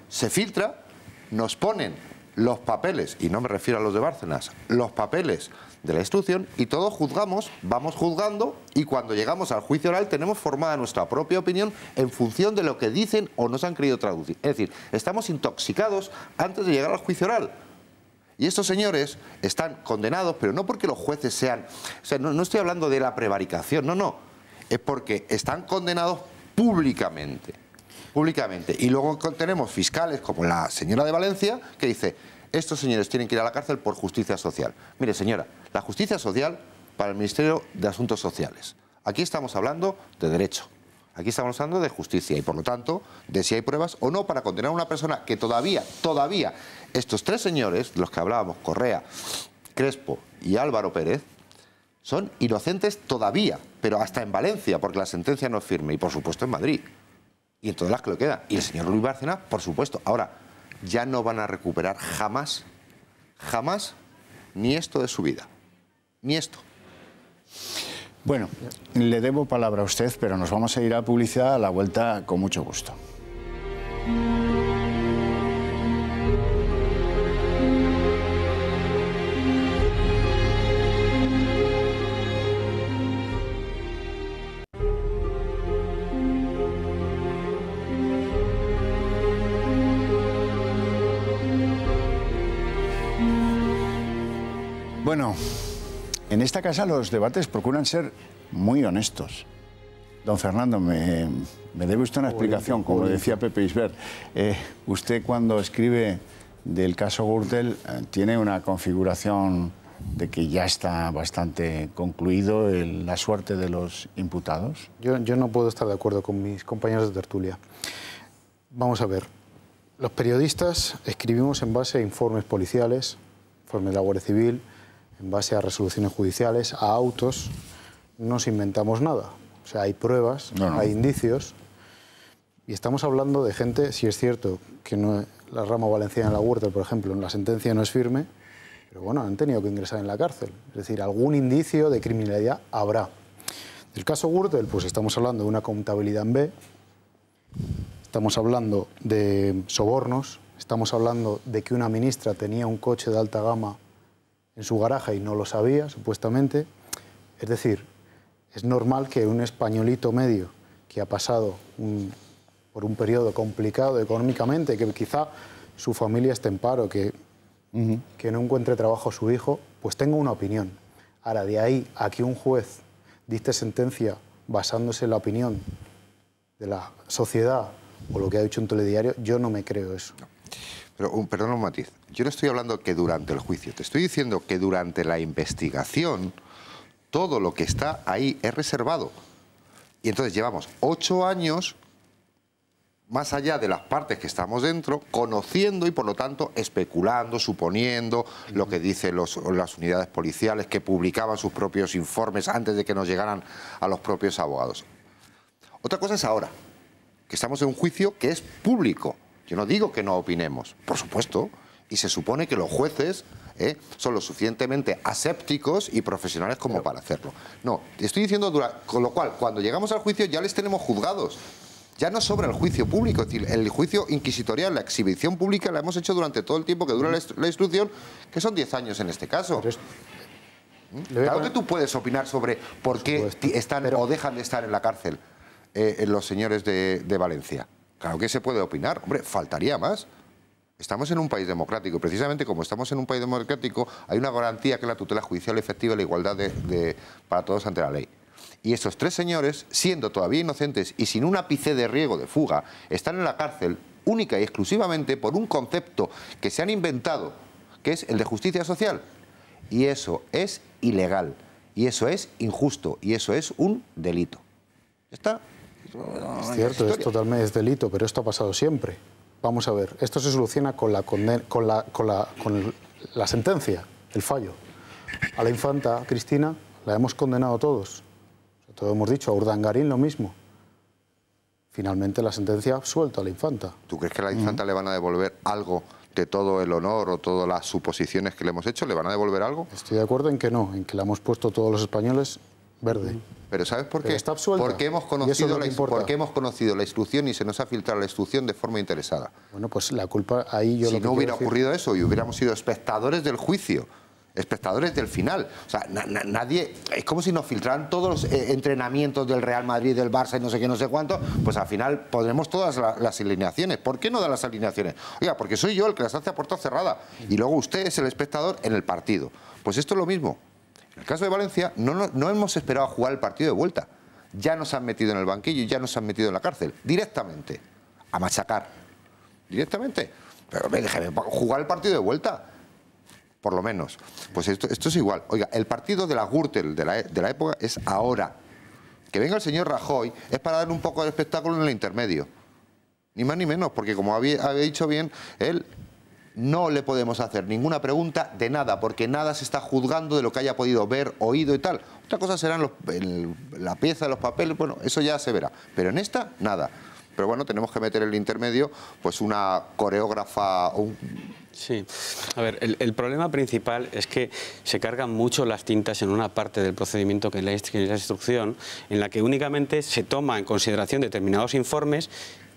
Se filtra, nos ponen los papeles, y no me refiero a los de Bárcenas, los papeles de la instrucción y todos juzgamos, vamos juzgando y cuando llegamos al juicio oral tenemos formada nuestra propia opinión en función de lo que dicen o nos han querido traducir. Es decir, estamos intoxicados antes de llegar al juicio oral. Y estos señores están condenados, pero no porque los jueces sean... O sea, no estoy hablando de la prevaricación, no. Es porque están condenados públicamente. Y luego tenemos fiscales como la señora de Valencia que dice, estos señores tienen que ir a la cárcel por justicia social. Mire, señora, la justicia social para el Ministerio de Asuntos Sociales. Aquí estamos hablando de derecho. Aquí estamos hablando de justicia y, por lo tanto, de si hay pruebas o no para condenar a una persona que todavía, estos tres señores, de los que hablábamos, Correa, Crespo y Álvaro Pérez, son inocentes todavía, pero hasta en Valencia, porque la sentencia no es firme, y por supuesto en Madrid, y en todas las que lo quedan. Y el señor Luis Bárcenas, por supuesto. Ahora, ya no van a recuperar jamás, ni esto de su vida, ni esto. Bueno, le debo palabra a usted, pero nos vamos a ir a publicidad, a la vuelta con mucho gusto. Bueno, en esta casa los debates procuran ser muy honestos. Don Fernando, me debe usted una explicación, como decía Pepe Isbert. Usted cuando escribe del caso Gürtel tiene una configuración de que ya está bastante concluido la suerte de los imputados. Yo no puedo estar de acuerdo con mis compañeros de tertulia. Vamos a ver, los periodistas escribimos en base a informes policiales, informes de la Guardia Civil, en base a resoluciones judiciales, a autos, no nos inventamos nada. O sea, hay pruebas, hay indicios, y estamos hablando de gente, si es cierto que no, la rama valenciana de la Gürtel, por ejemplo, en la sentencia no es firme, pero bueno, han tenido que ingresar en la cárcel. Es decir, algún indicio de criminalidad habrá. Del caso Gürtel, pues estamos hablando de una contabilidad en B, estamos hablando de sobornos, estamos hablando de que una ministra tenía un coche de alta gama en su garaje y no lo sabía, supuestamente. Es decir, es normal que un españolito medio que ha pasado por un periodo complicado económicamente, que quizá su familia esté en paro, que no encuentre trabajo su hijo, pues tenga una opinión. Ahora, de ahí a que un juez dicte sentencia basándose en la opinión de la sociedad o lo que ha dicho un telediario, yo no me creo eso. No. Pero, perdón un matiz, yo no estoy hablando que durante el juicio, te estoy diciendo que durante la investigación todo lo que está ahí es reservado. Y entonces llevamos 8 años, más allá de las partes que estamos dentro, conociendo y por lo tanto especulando, suponiendo lo que dicen las unidades policiales que publicaban sus propios informes antes de que nos llegaran a los propios abogados. Otra cosa es ahora, que estamos en un juicio que es público. Yo no digo que no opinemos, por supuesto, y se supone que los jueces son lo suficientemente asépticos y profesionales como para hacerlo. No, te estoy diciendo, con lo cual, cuando llegamos al juicio ya les tenemos juzgados. Ya no sobra el juicio público, es decir, el juicio inquisitorial, la exhibición pública la hemos hecho durante todo el tiempo que dura la instrucción, que son 10 años en este caso. Claro que tú puedes opinar sobre por qué están o dejan de estar en la cárcel los señores de Valencia. Claro que se puede opinar. Hombre, faltaría más. Estamos en un país democrático y precisamente como estamos en un país democrático hay una garantía que es la tutela judicial efectiva y la igualdad para todos ante la ley. Y estos 3 señores, siendo todavía inocentes y sin un ápice de riesgo de fuga, están en la cárcel única y exclusivamente por un concepto que se han inventado, que es el de justicia social. Y eso es ilegal. Y eso es injusto y eso es un delito. ¿Ya está? Es cierto, es delito, pero esto ha pasado siempre. Vamos a ver, esto se soluciona con la sentencia, el fallo. A la infanta Cristina la hemos condenado todos. Todos hemos dicho, a Urdangarín lo mismo. Finalmente la sentencia ha absuelto a la infanta. ¿Tú crees que a la infanta le van a devolver algo de todo el honor o todas las suposiciones que le hemos hecho? ¿Le van a devolver algo? Estoy de acuerdo en que no, en que la hemos puesto todos los españoles verde. Pero ¿sabes por qué? Está absuelta. Porque hemos conocido la instrucción y se nos ha filtrado la instrucción de forma interesada. Bueno, pues la culpa ahí yo si no hubiera ocurrido eso y hubiéramos sido espectadores del juicio, espectadores del final. O sea, nadie... Es como si nos filtraran todos los entrenamientos del Real Madrid, del Barça y no sé qué, no sé cuánto, pues al final pondremos todas las alineaciones. ¿Por qué no da las alineaciones? Oiga, porque soy yo el que las hace a puerta cerrada y luego usted es el espectador en el partido. Pues esto es lo mismo. En el caso de Valencia no hemos esperado a jugar el partido de vuelta. Ya nos han metido en el banquillo y ya nos han metido en la cárcel. Directamente. A machacar. Directamente. Pero déjeme jugar el partido de vuelta. Por lo menos. Pues esto es igual. Oiga, el partido de la Gürtel de la época es ahora. Que venga el señor Rajoy es para dar un poco de espectáculo en el intermedio. Ni más ni menos, porque como había dicho bien, él no le podemos hacer ninguna pregunta de nada, porque nada se está juzgando de lo que haya podido ver, oído y tal. Otra cosa serán la pieza de los papeles, bueno, eso ya se verá. Pero en esta, nada. Pero bueno, tenemos que meter en el intermedio pues una coreógrafa... Sí, a ver, el problema principal es que se cargan mucho las tintas en una parte del procedimiento que es la instrucción, en la que únicamente se toma en consideración determinados informes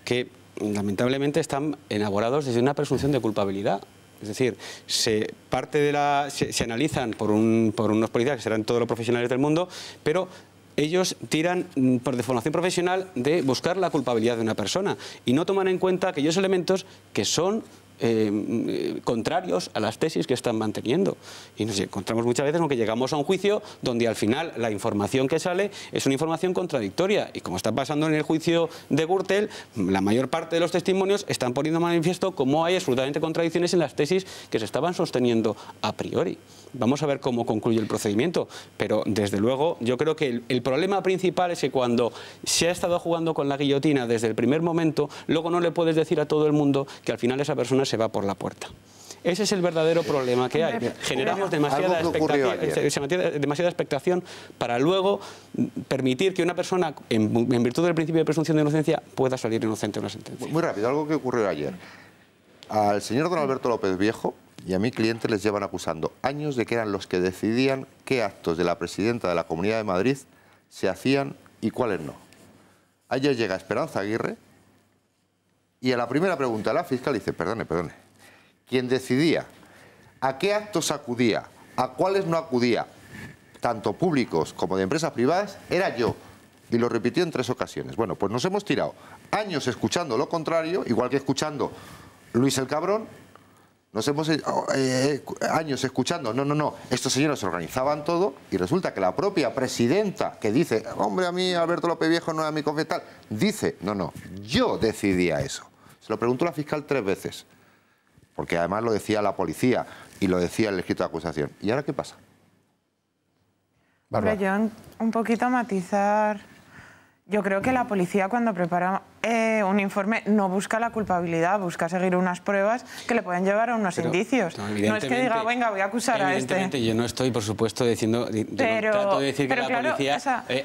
que lamentablemente están elaborados desde una presunción de culpabilidad. Es decir, se analizan por unos policías que serán todos los profesionales del mundo, pero ellos tiran por de formación profesional de buscar la culpabilidad de una persona y no toman en cuenta aquellos elementos que son contrarios a las tesis que están manteniendo. Y nos encontramos muchas veces con que llegamos a un juicio donde al final la información que sale es una información contradictoria. Y como está pasando en el juicio de Gürtel, la mayor parte de los testimonios están poniendo manifiesto cómo hay absolutamente contradicciones en las tesis que se estaban sosteniendo a priori. Vamos a ver cómo concluye el procedimiento, pero desde luego yo creo que el problema principal es que cuando se ha estado jugando con la guillotina desde el primer momento, luego no le puedes decir a todo el mundo que al final esa persona se va por la puerta. Ese es el verdadero problema que hay. Generamos demasiada expectación para luego permitir que una persona, en virtud del principio de presunción de inocencia, pueda salir inocente de una sentencia. Muy rápido, algo que ocurrió ayer. Al señor don Alberto López Viejo y a mi cliente les llevan acusando años de que eran los que decidían qué actos de la presidenta de la Comunidad de Madrid se hacían y cuáles no. Ayer llega Esperanza Aguirre y a la primera pregunta de la fiscal dice, perdone, quien decidía a qué actos acudía, a cuáles no acudía, tanto públicos como de empresas privadas, era yo. Y lo repitió en 3 ocasiones. Bueno, pues nos hemos tirado años escuchando lo contrario, igual que escuchando Luis el Cabrón. Nos hemos años escuchando, no, estos señores se organizaban todo y resulta que la propia presidenta que dice, hombre, a mí Alberto López Viejo no era mi confetal, dice, no, yo decidía eso. Se lo preguntó la fiscal 3 veces, porque además lo decía la policía y lo decía el escrito de acusación. ¿Y ahora qué pasa? Hombre, yo un poquito matizar. Yo creo que la policía cuando prepara un informe no busca la culpabilidad, busca seguir unas pruebas que le pueden llevar a unos indicios. No es que diga, venga, voy a acusar a este. Evidentemente, yo no estoy, por supuesto, diciendo... trato de decir que la policía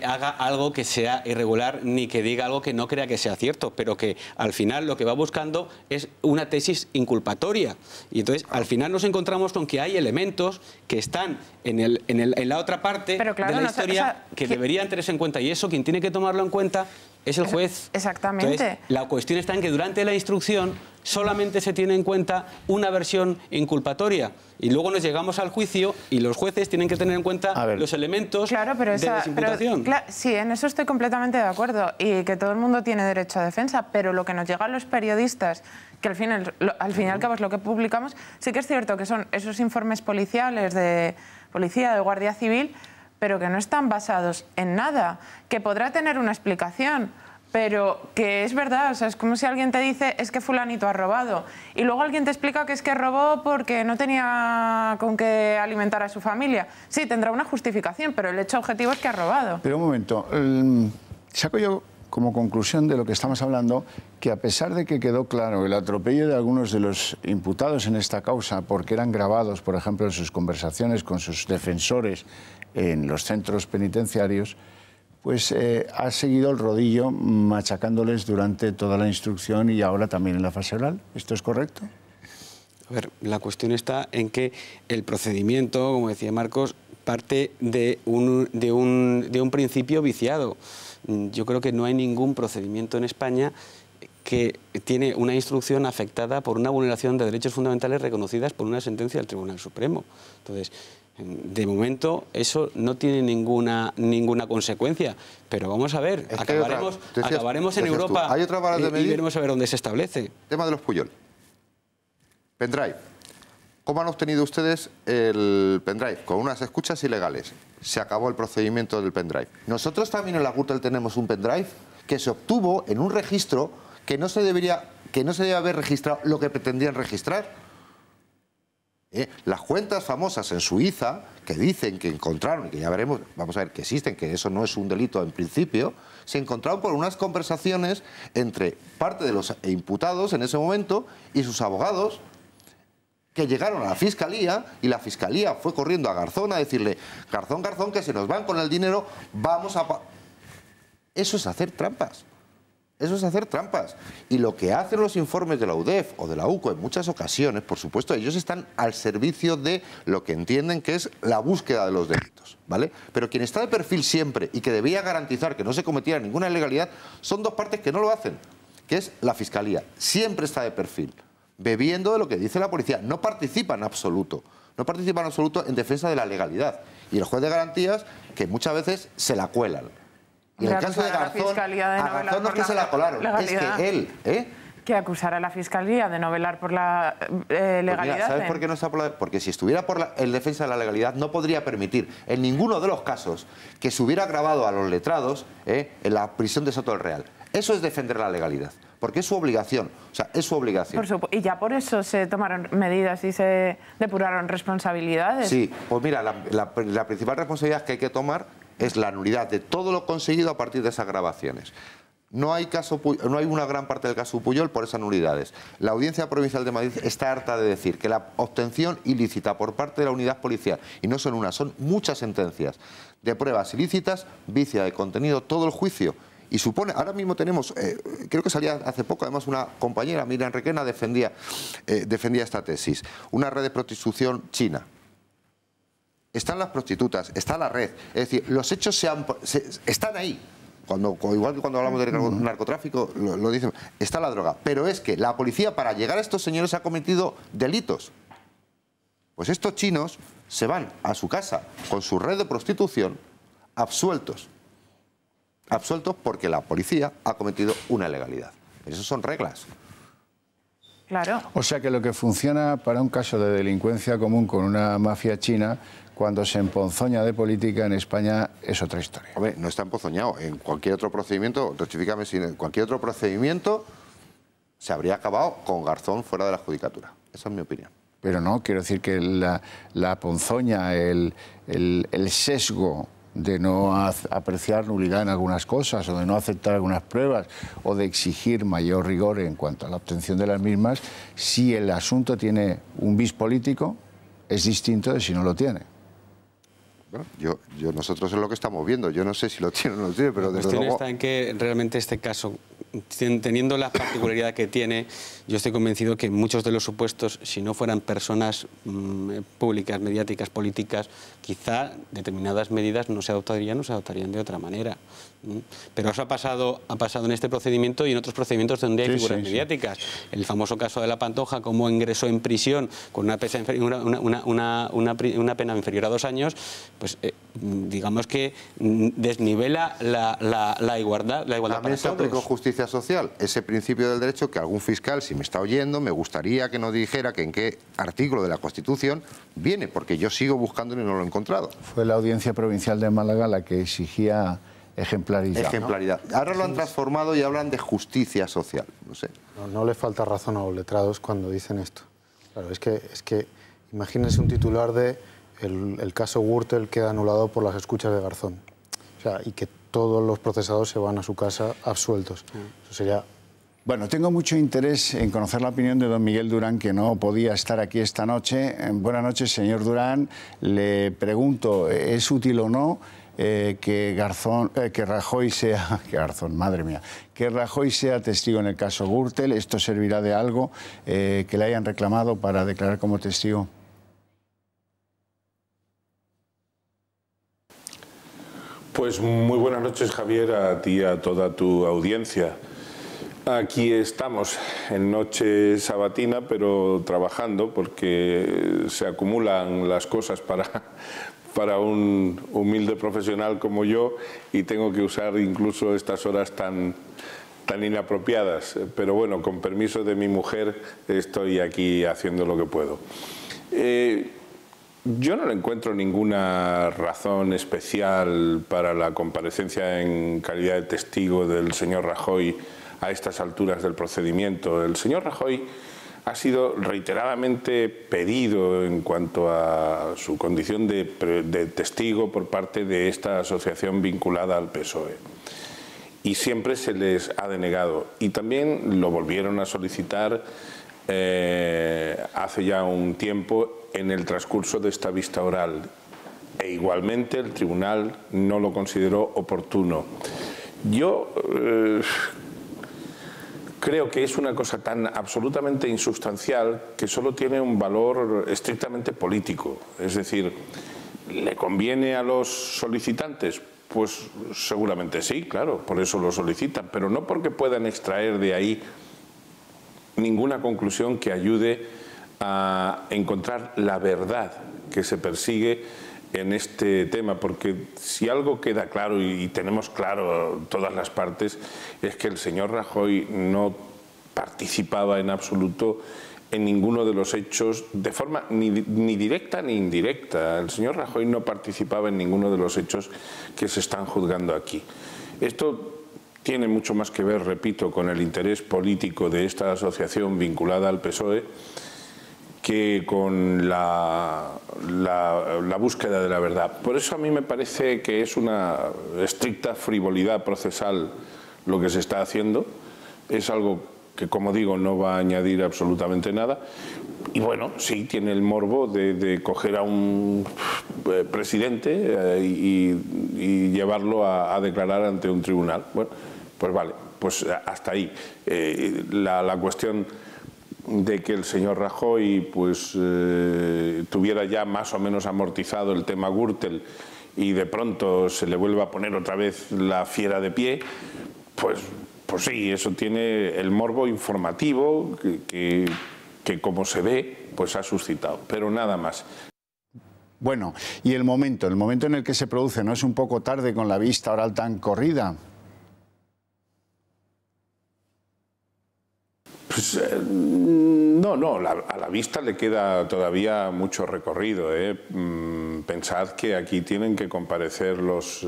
haga algo que sea irregular ni que diga algo que no crea que sea cierto, pero que al final lo que va buscando es una tesis inculpatoria. Y entonces, al final nos encontramos con que hay elementos que están en la otra parte de la historia que deberían tenerse en cuenta. Y eso, quien tiene que tomarlo en cuenta es el juez. Exactamente. Entonces, la cuestión está en que durante la instrucción solamente se tiene en cuenta una versión inculpatoria y luego nos llegamos al juicio y los jueces tienen que tener en cuenta los elementos de desimputación. Sí, en eso estoy completamente de acuerdo y que todo el mundo tiene derecho a defensa, pero lo que nos llega a los periodistas, que al fin y al cabo es lo que publicamos, sí que es cierto que son esos informes policiales de policía, de Guardia Civil, pero que no están basados en nada, que podrá tener una explicación. Pero que es verdad, o sea, es como si alguien te dice es que fulanito ha robado y luego alguien te explica que es que robó porque no tenía con qué alimentar a su familia. Sí, tendrá una justificación, pero el hecho objetivo es que ha robado. Pero un momento, saco yo como conclusión de lo que estamos hablando que a pesar de que quedó claro el atropello de algunos de los imputados en esta causa porque eran grabados, por ejemplo, en sus conversaciones con sus defensores en los centros penitenciarios, pues ha seguido el rodillo machacándoles durante toda la instrucción y ahora también en la fase oral. ¿Esto es correcto? A ver, la cuestión está en que el procedimiento, como decía Marcos, parte de un principio viciado. Yo creo que no hay ningún procedimiento en España que tiene una instrucción afectada por una vulneración de derechos fundamentales reconocidas por una sentencia del Tribunal Supremo. Entonces, de momento eso no tiene ninguna consecuencia, pero vamos a ver, acabaremos en Europa y veremos a ver dónde se establece. Tema de los Pujol. Pendrive. ¿Cómo han obtenido ustedes el pendrive? Con unas escuchas ilegales. Se acabó el procedimiento del pendrive. Nosotros también en la Gürtel tenemos un pendrive que se obtuvo en un registro que no se debe haber registrado lo que pretendían registrar. Las cuentas famosas en Suiza, que dicen que encontraron, y que ya veremos, vamos a ver, que existen, que eso no es un delito en principio, se encontraron por unas conversaciones entre parte de los imputados en ese momento y sus abogados, que llegaron a la Fiscalía y la Fiscalía fue corriendo a Garzón a decirle: Garzón, Garzón, que se nos van con el dinero, vamos a... Eso es hacer trampas. Eso es hacer trampas. Y lo que hacen los informes de la UDEF o de la UCO en muchas ocasiones, por supuesto, ellos están al servicio de lo que entienden que es la búsqueda de los delitos, ¿vale? Pero quien está de perfil siempre y que debía garantizar que no se cometiera ninguna ilegalidad son dos partes que no lo hacen, que es la Fiscalía. Siempre está de perfil, bebiendo de lo que dice la policía. No participa en absoluto. No participa en absoluto en defensa de la legalidad. Y el juez de garantías, que muchas veces se la cuelan. Y en el caso de Garzón, a Garzón no es que se la colaron, es que él... Que acusara a la Fiscalía de no velar por la legalidad. Pues mira, ¿sabes por qué no está por la...? Porque si estuviera por el defensa de la legalidad no podría permitir en ninguno de los casos que se hubiera grabado a los letrados en la prisión de Soto del Real. Eso es defender la legalidad, porque es su obligación, o sea, es su obligación. Y ya por eso se tomaron medidas y se depuraron responsabilidades. Sí, pues mira, la principal responsabilidad que hay que tomar es la nulidad de todo lo conseguido a partir de esas grabaciones. No hay una gran parte del caso Pujol por esas nulidades. La Audiencia Provincial de Madrid está harta de decir que la obtención ilícita por parte de la unidad policial, y no son una, son muchas sentencias de pruebas ilícitas, vicia de contenido todo el juicio. Y supone, ahora mismo tenemos, creo que salía hace poco, además una compañera, Miriam Requena, defendía esta tesis, una red de prostitución china. Están las prostitutas, está la red, es decir, los hechos están ahí. Igual que cuando hablamos de narcotráfico, lo dicen, está la droga. Pero es que la policía, para llegar a estos señores, ha cometido delitos. Pues estos chinos se van a su casa con su red de prostitución absueltos. Absueltos porque la policía ha cometido una ilegalidad. Pero eso son reglas. Claro. O sea que lo que funciona para un caso de delincuencia común con una mafia china, cuando se emponzoña de política en España, es otra historia. Hombre, no está emponzoñado. En cualquier otro procedimiento, rectifícame, en cualquier otro procedimiento se habría acabado con Garzón fuera de la judicatura. Esa es mi opinión. Pero no, quiero decir que la ponzoña, el sesgo de no apreciar nulidad en algunas cosas o de no aceptar algunas pruebas o de exigir mayor rigor en cuanto a la obtención de las mismas, si el asunto tiene un bis político, es distinto de si no lo tiene. Bueno, nosotros es lo que estamos viendo. Yo no sé si lo tiene o no lo tiene, pero desde luego... La cuestión está en que realmente este caso, teniendo la particularidad que tiene, yo estoy convencido que muchos de los supuestos, si no fueran personas públicas, mediáticas, políticas, quizá determinadas medidas no se adoptarían de otra manera. Pero eso ha pasado en este procedimiento y en otros procedimientos donde hay figuras mediáticas. El famoso caso de la Pantoja, cómo ingresó en prisión con una pena inferior a 2 años, pues digamos que desnivela la igualdad. También se aplicó justicia social, ese principio del derecho que algún fiscal, si me está oyendo, me gustaría que nos dijera que en qué artículo de la Constitución viene, porque yo sigo buscando y no lo he encontrado. Fue la Audiencia Provincial de Málaga la que exigía ejemplaridad. Ejemplaridad. ¿no? Ahora lo han transformado y hablan de justicia social. No sé. No le falta razón a los letrados cuando dicen esto. Claro, es que imagínense un titular de el caso Gürtel queda anulado por las escuchas de Garzón. O sea, y que todos los procesados se van a su casa absueltos. Eso sería... Bueno, tengo mucho interés en conocer la opinión de don Miguel Durán, que no podía estar aquí esta noche. Buenas noches, señor Durán. Le pregunto, ¿es útil o no que Rajoy sea... que Garzón, madre mía. Que Rajoy sea testigo en el caso Gürtel? ¿Esto servirá de algo que le hayan reclamado para declarar como testigo? Pues muy buenas noches, Javier, a ti y a toda tu audiencia. Aquí estamos en noche sabatina, pero trabajando porque se acumulan las cosas para un humilde profesional como yo y tengo que usar incluso estas horas tan inapropiadas. Pero bueno, con permiso de mi mujer estoy aquí haciendo lo que puedo. Yo no le encuentro ninguna razón especial para la comparecencia en calidad de testigo del señor Rajoy a estas alturas del procedimiento. El señor Rajoy ha sido reiteradamente pedido en cuanto a su condición de testigo por parte de esta asociación vinculada al PSOE. Y siempre se les ha denegado. Y también lo volvieron a solicitar hace ya un tiempo en el transcurso de esta vista oral. E igualmente el tribunal no lo consideró oportuno. Yo creo que es una cosa tan absolutamente insustancial que solo tiene un valor estrictamente político. Es decir, ¿le conviene a los solicitantes? Pues seguramente sí, claro, por eso lo solicitan, pero no porque puedan extraer de ahí ninguna conclusión que ayude a encontrar la verdad que se persigue en este tema, porque si algo queda claro y tenemos claro todas las partes es que el señor Rajoy no participaba en absoluto en ninguno de los hechos de forma ni directa ni indirecta. El señor Rajoy no participaba en ninguno de los hechos que se están juzgando aquí. Esto tiene mucho más que ver, repito, con el interés político de esta asociación vinculada al PSOE que con la búsqueda de la verdad. Por eso a mí me parece que es una estricta frivolidad procesal lo que se está haciendo. Es algo que, como digo, no va a añadir absolutamente nada. Y bueno, sí tiene el morbo de coger a un presidente y llevarlo a declarar ante un tribunal. Bueno, pues vale, pues hasta ahí. La cuestión de que el señor Rajoy pues tuviera ya más o menos amortizado el tema Gürtel y de pronto se le vuelva a poner otra vez la fiera de pie, pues sí, eso tiene el morbo informativo que como se ve, pues ha suscitado, pero nada más. Bueno, y el momento en el que se produce, ¿no es un poco tarde con la vista oral tan corrida? Pues no, a la vista le queda todavía mucho recorrido. Pensad que aquí tienen que comparecer los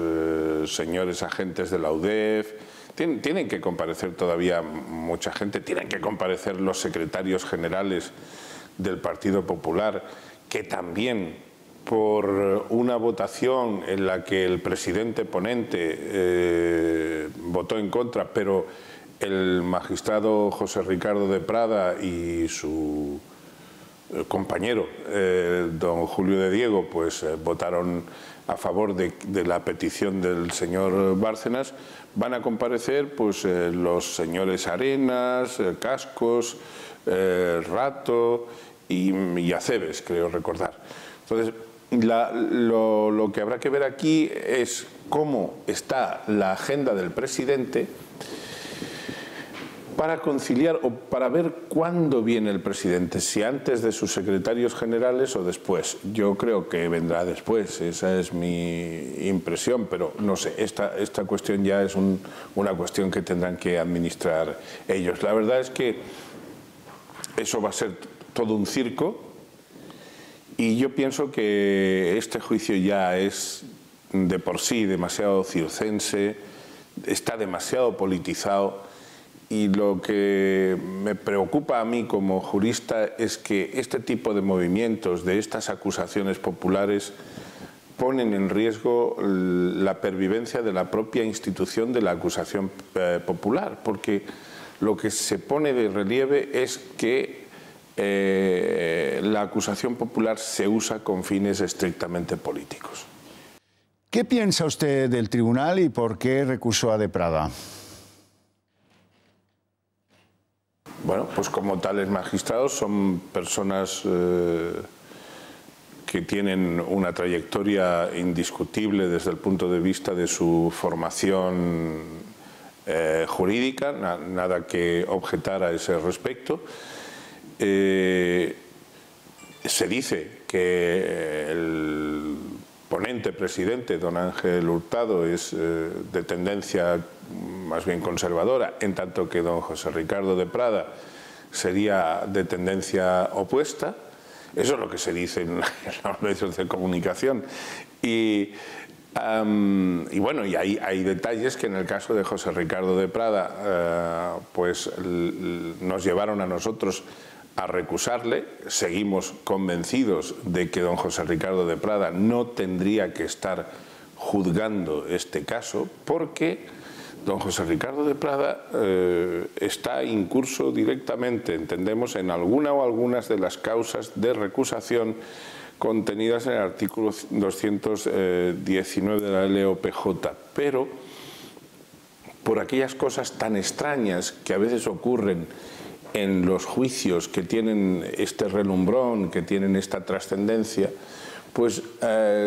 señores agentes de la UDEF, tienen que comparecer todavía mucha gente, tienen que comparecer los secretarios generales del Partido Popular, que también por una votación en la que el presidente ponente votó en contra, pero el magistrado José Ricardo de Prada y su compañero, don Julio de Diego, pues votaron a favor de la petición del señor Bárcenas. Van a comparecer pues los señores Arenas, Cascos, Rato y Acebes, creo recordar. Entonces, lo que habrá que ver aquí es cómo está la agenda del presidente para conciliar o para ver cuándo viene el presidente, si antes de sus secretarios generales o después. Yo creo que vendrá después, esa es mi impresión, pero no sé, esta cuestión ya es una cuestión que tendrán que administrar ellos. La verdad es que eso va a ser todo un circo y yo pienso que este juicio ya es de por sí demasiado circense, está demasiado politizado, y lo que me preocupa a mí como jurista es que este tipo de movimientos, de estas acusaciones populares, ponen en riesgo la pervivencia de la propia institución de la acusación popular, porque lo que se pone de relieve es que la acusación popular se usa con fines estrictamente políticos. ¿Qué piensa usted del tribunal y por qué recusó a De Prada? Bueno, pues como tales magistrados son personas que tienen una trayectoria indiscutible desde el punto de vista de su formación jurídica, nada que objetar a ese respecto. Se dice que el ponente presidente, don Ángel Hurtado, es de tendencia más bien conservadora, en tanto que don José Ricardo de Prada sería de tendencia opuesta. Eso es lo que se dice en los medios de comunicación. Y bueno, y hay detalles que en el caso de José Ricardo de Prada pues nos llevaron a nosotros a recusarle. Seguimos convencidos de que don José Ricardo de Prada no tendría que estar juzgando este caso, porque don José Ricardo de Prada está incurso directamente, entendemos, en alguna o algunas de las causas de recusación contenidas en el artículo 219 de la LOPJ, pero por aquellas cosas tan extrañas que a veces ocurren en los juicios que tienen este relumbrón, que tienen esta trascendencia, pues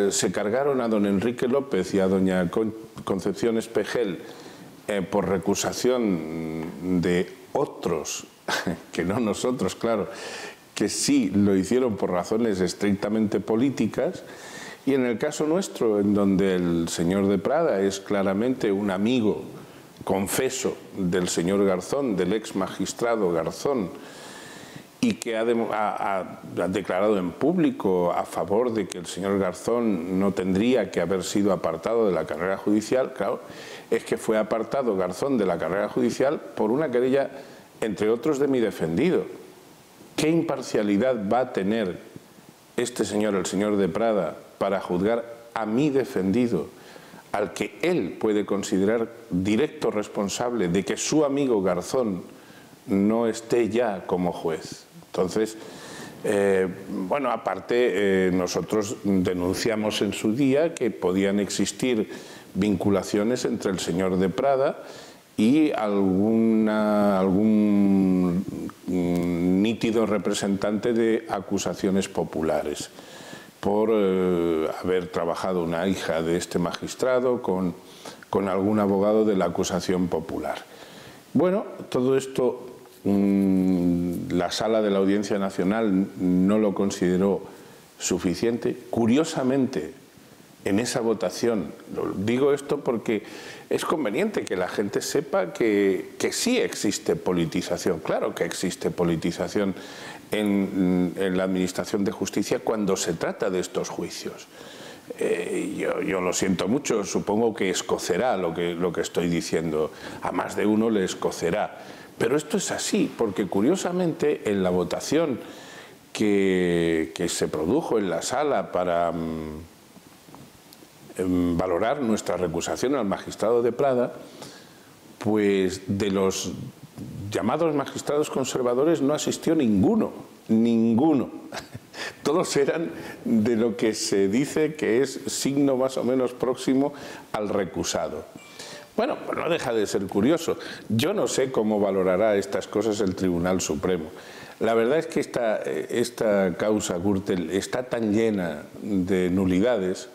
se cargaron a don Enrique López y a doña Concepción Espejel por recusación de otros, que no nosotros, claro, que sí lo hicieron por razones estrictamente políticas, y en el caso nuestro, en donde el señor de Prada es claramente un amigo confeso del señor Garzón, del ex magistrado Garzón, y que ha declarado en público a favor de que el señor Garzón no tendría que haber sido apartado de la carrera judicial. Claro, es que fue apartado Garzón de la carrera judicial por una querella, entre otros, de mi defendido. ¿Qué imparcialidad va a tener este señor, el señor de Prada, para juzgar a mi defendido, al que él puede considerar directo responsable de que su amigo Garzón no esté ya como juez? Entonces, bueno, aparte nosotros denunciamos en su día que podían existir vinculaciones entre el señor de Prada y algún nítido representante de acusaciones populares, por haber trabajado una hija de este magistrado con algún abogado de la acusación popular. Bueno, todo esto la Sala de la Audiencia Nacional no lo consideró suficiente. Curiosamente, en esa votación, digo esto porque es conveniente que la gente sepa que sí existe politización. Claro que existe politización en la Administración de Justicia cuando se trata de estos juicios. Yo lo siento mucho, supongo que escocerá lo que estoy diciendo, a más de uno le escocerá. Pero esto es así, porque curiosamente en la votación que se produjo en la sala para valorar nuestra recusación al magistrado de Prada, pues de los llamados magistrados conservadores no asistió ninguno. Todos eran de lo que se dice que es signo más o menos próximo al recusado. Bueno, pues no deja de ser curioso. Yo no sé cómo valorará estas cosas el Tribunal Supremo. La verdad es que esta causa Gürtel está tan llena de nulidades,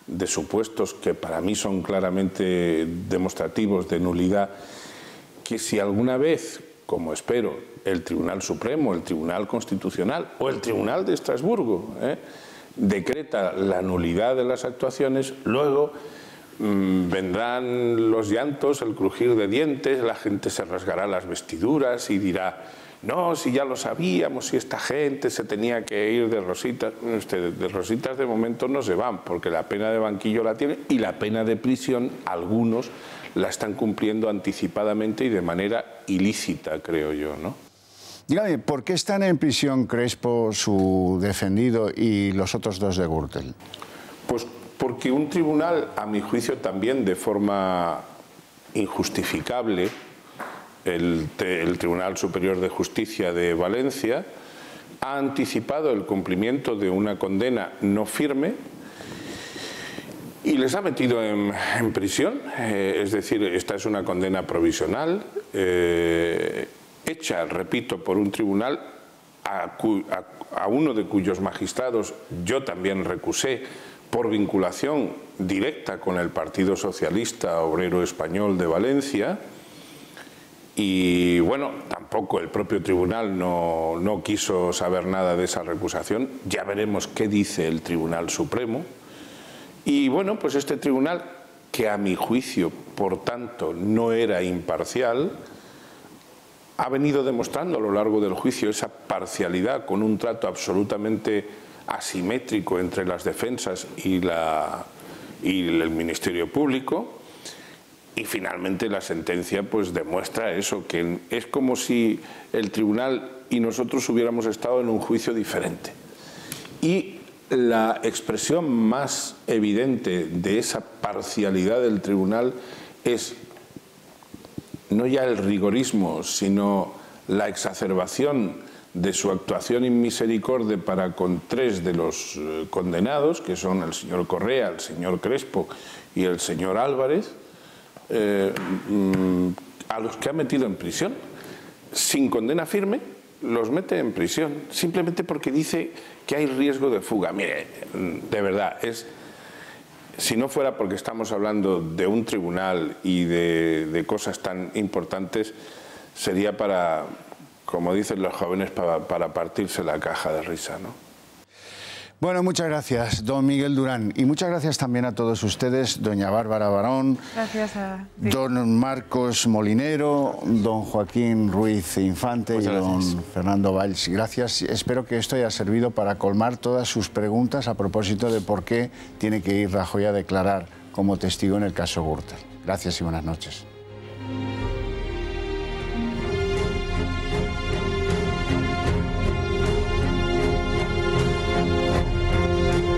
de supuestos que para mí son claramente demostrativos de nulidad, que si alguna vez, como espero, el Tribunal Supremo, el Tribunal Constitucional o el Tribunal de Estrasburgo decreta la nulidad de las actuaciones, luego vendrán los llantos, el crujir de dientes, la gente se rasgará las vestiduras y dirá: no, si ya lo sabíamos, si esta gente se tenía que ir de rositas. De rositas de momento no se van, porque la pena de banquillo la tienen y la pena de prisión, algunos la están cumpliendo anticipadamente y de manera ilícita, creo yo, ¿no? Dígame, ¿por qué están en prisión Crespo, su defendido, y los otros dos de Gürtel? Pues porque un tribunal, a mi juicio también de forma injustificable, el Tribunal Superior de Justicia de Valencia, ha anticipado el cumplimiento de una condena no firme y les ha metido en prisión. Es decir, esta es una condena provisional, hecha, repito, por un tribunal a uno de cuyos magistrados yo también recusé por vinculación directa con el Partido Socialista Obrero Español de Valencia. Y bueno, tampoco el propio tribunal no quiso saber nada de esa recusación. Ya veremos qué dice el Tribunal Supremo. Y bueno, pues este tribunal, que a mi juicio, por tanto, no era imparcial, ha venido demostrando a lo largo del juicio esa parcialidad con un trato absolutamente asimétrico entre las defensas y el Ministerio Público. Y finalmente la sentencia pues demuestra eso, que es como si el tribunal y nosotros hubiéramos estado en un juicio diferente. Y la expresión más evidente de esa parcialidad del tribunal es no ya el rigorismo, sino la exacerbación de su actuación inmisericordia para con tres de los condenados, que son el señor Correa, el señor Crespo y el señor Álvarez, a los que ha metido en prisión. Sin condena firme, los mete en prisión, simplemente porque dice que hay riesgo de fuga. Mire, de verdad, si no fuera porque estamos hablando de un tribunal y de cosas tan importantes, sería para, como dicen los jóvenes, para partirse la caja de risa, ¿no? Bueno, muchas gracias, don Miguel Durán. Y muchas gracias también a todos ustedes, doña Bárbara Barón, gracias a ti, don Marcos Molinero, don Joaquín Ruiz Infante y don Fernando Valls. Gracias. Espero que esto haya servido para colmar todas sus preguntas a propósito de por qué tiene que ir Rajoy a declarar como testigo en el caso Gürtel. Gracias y buenas noches.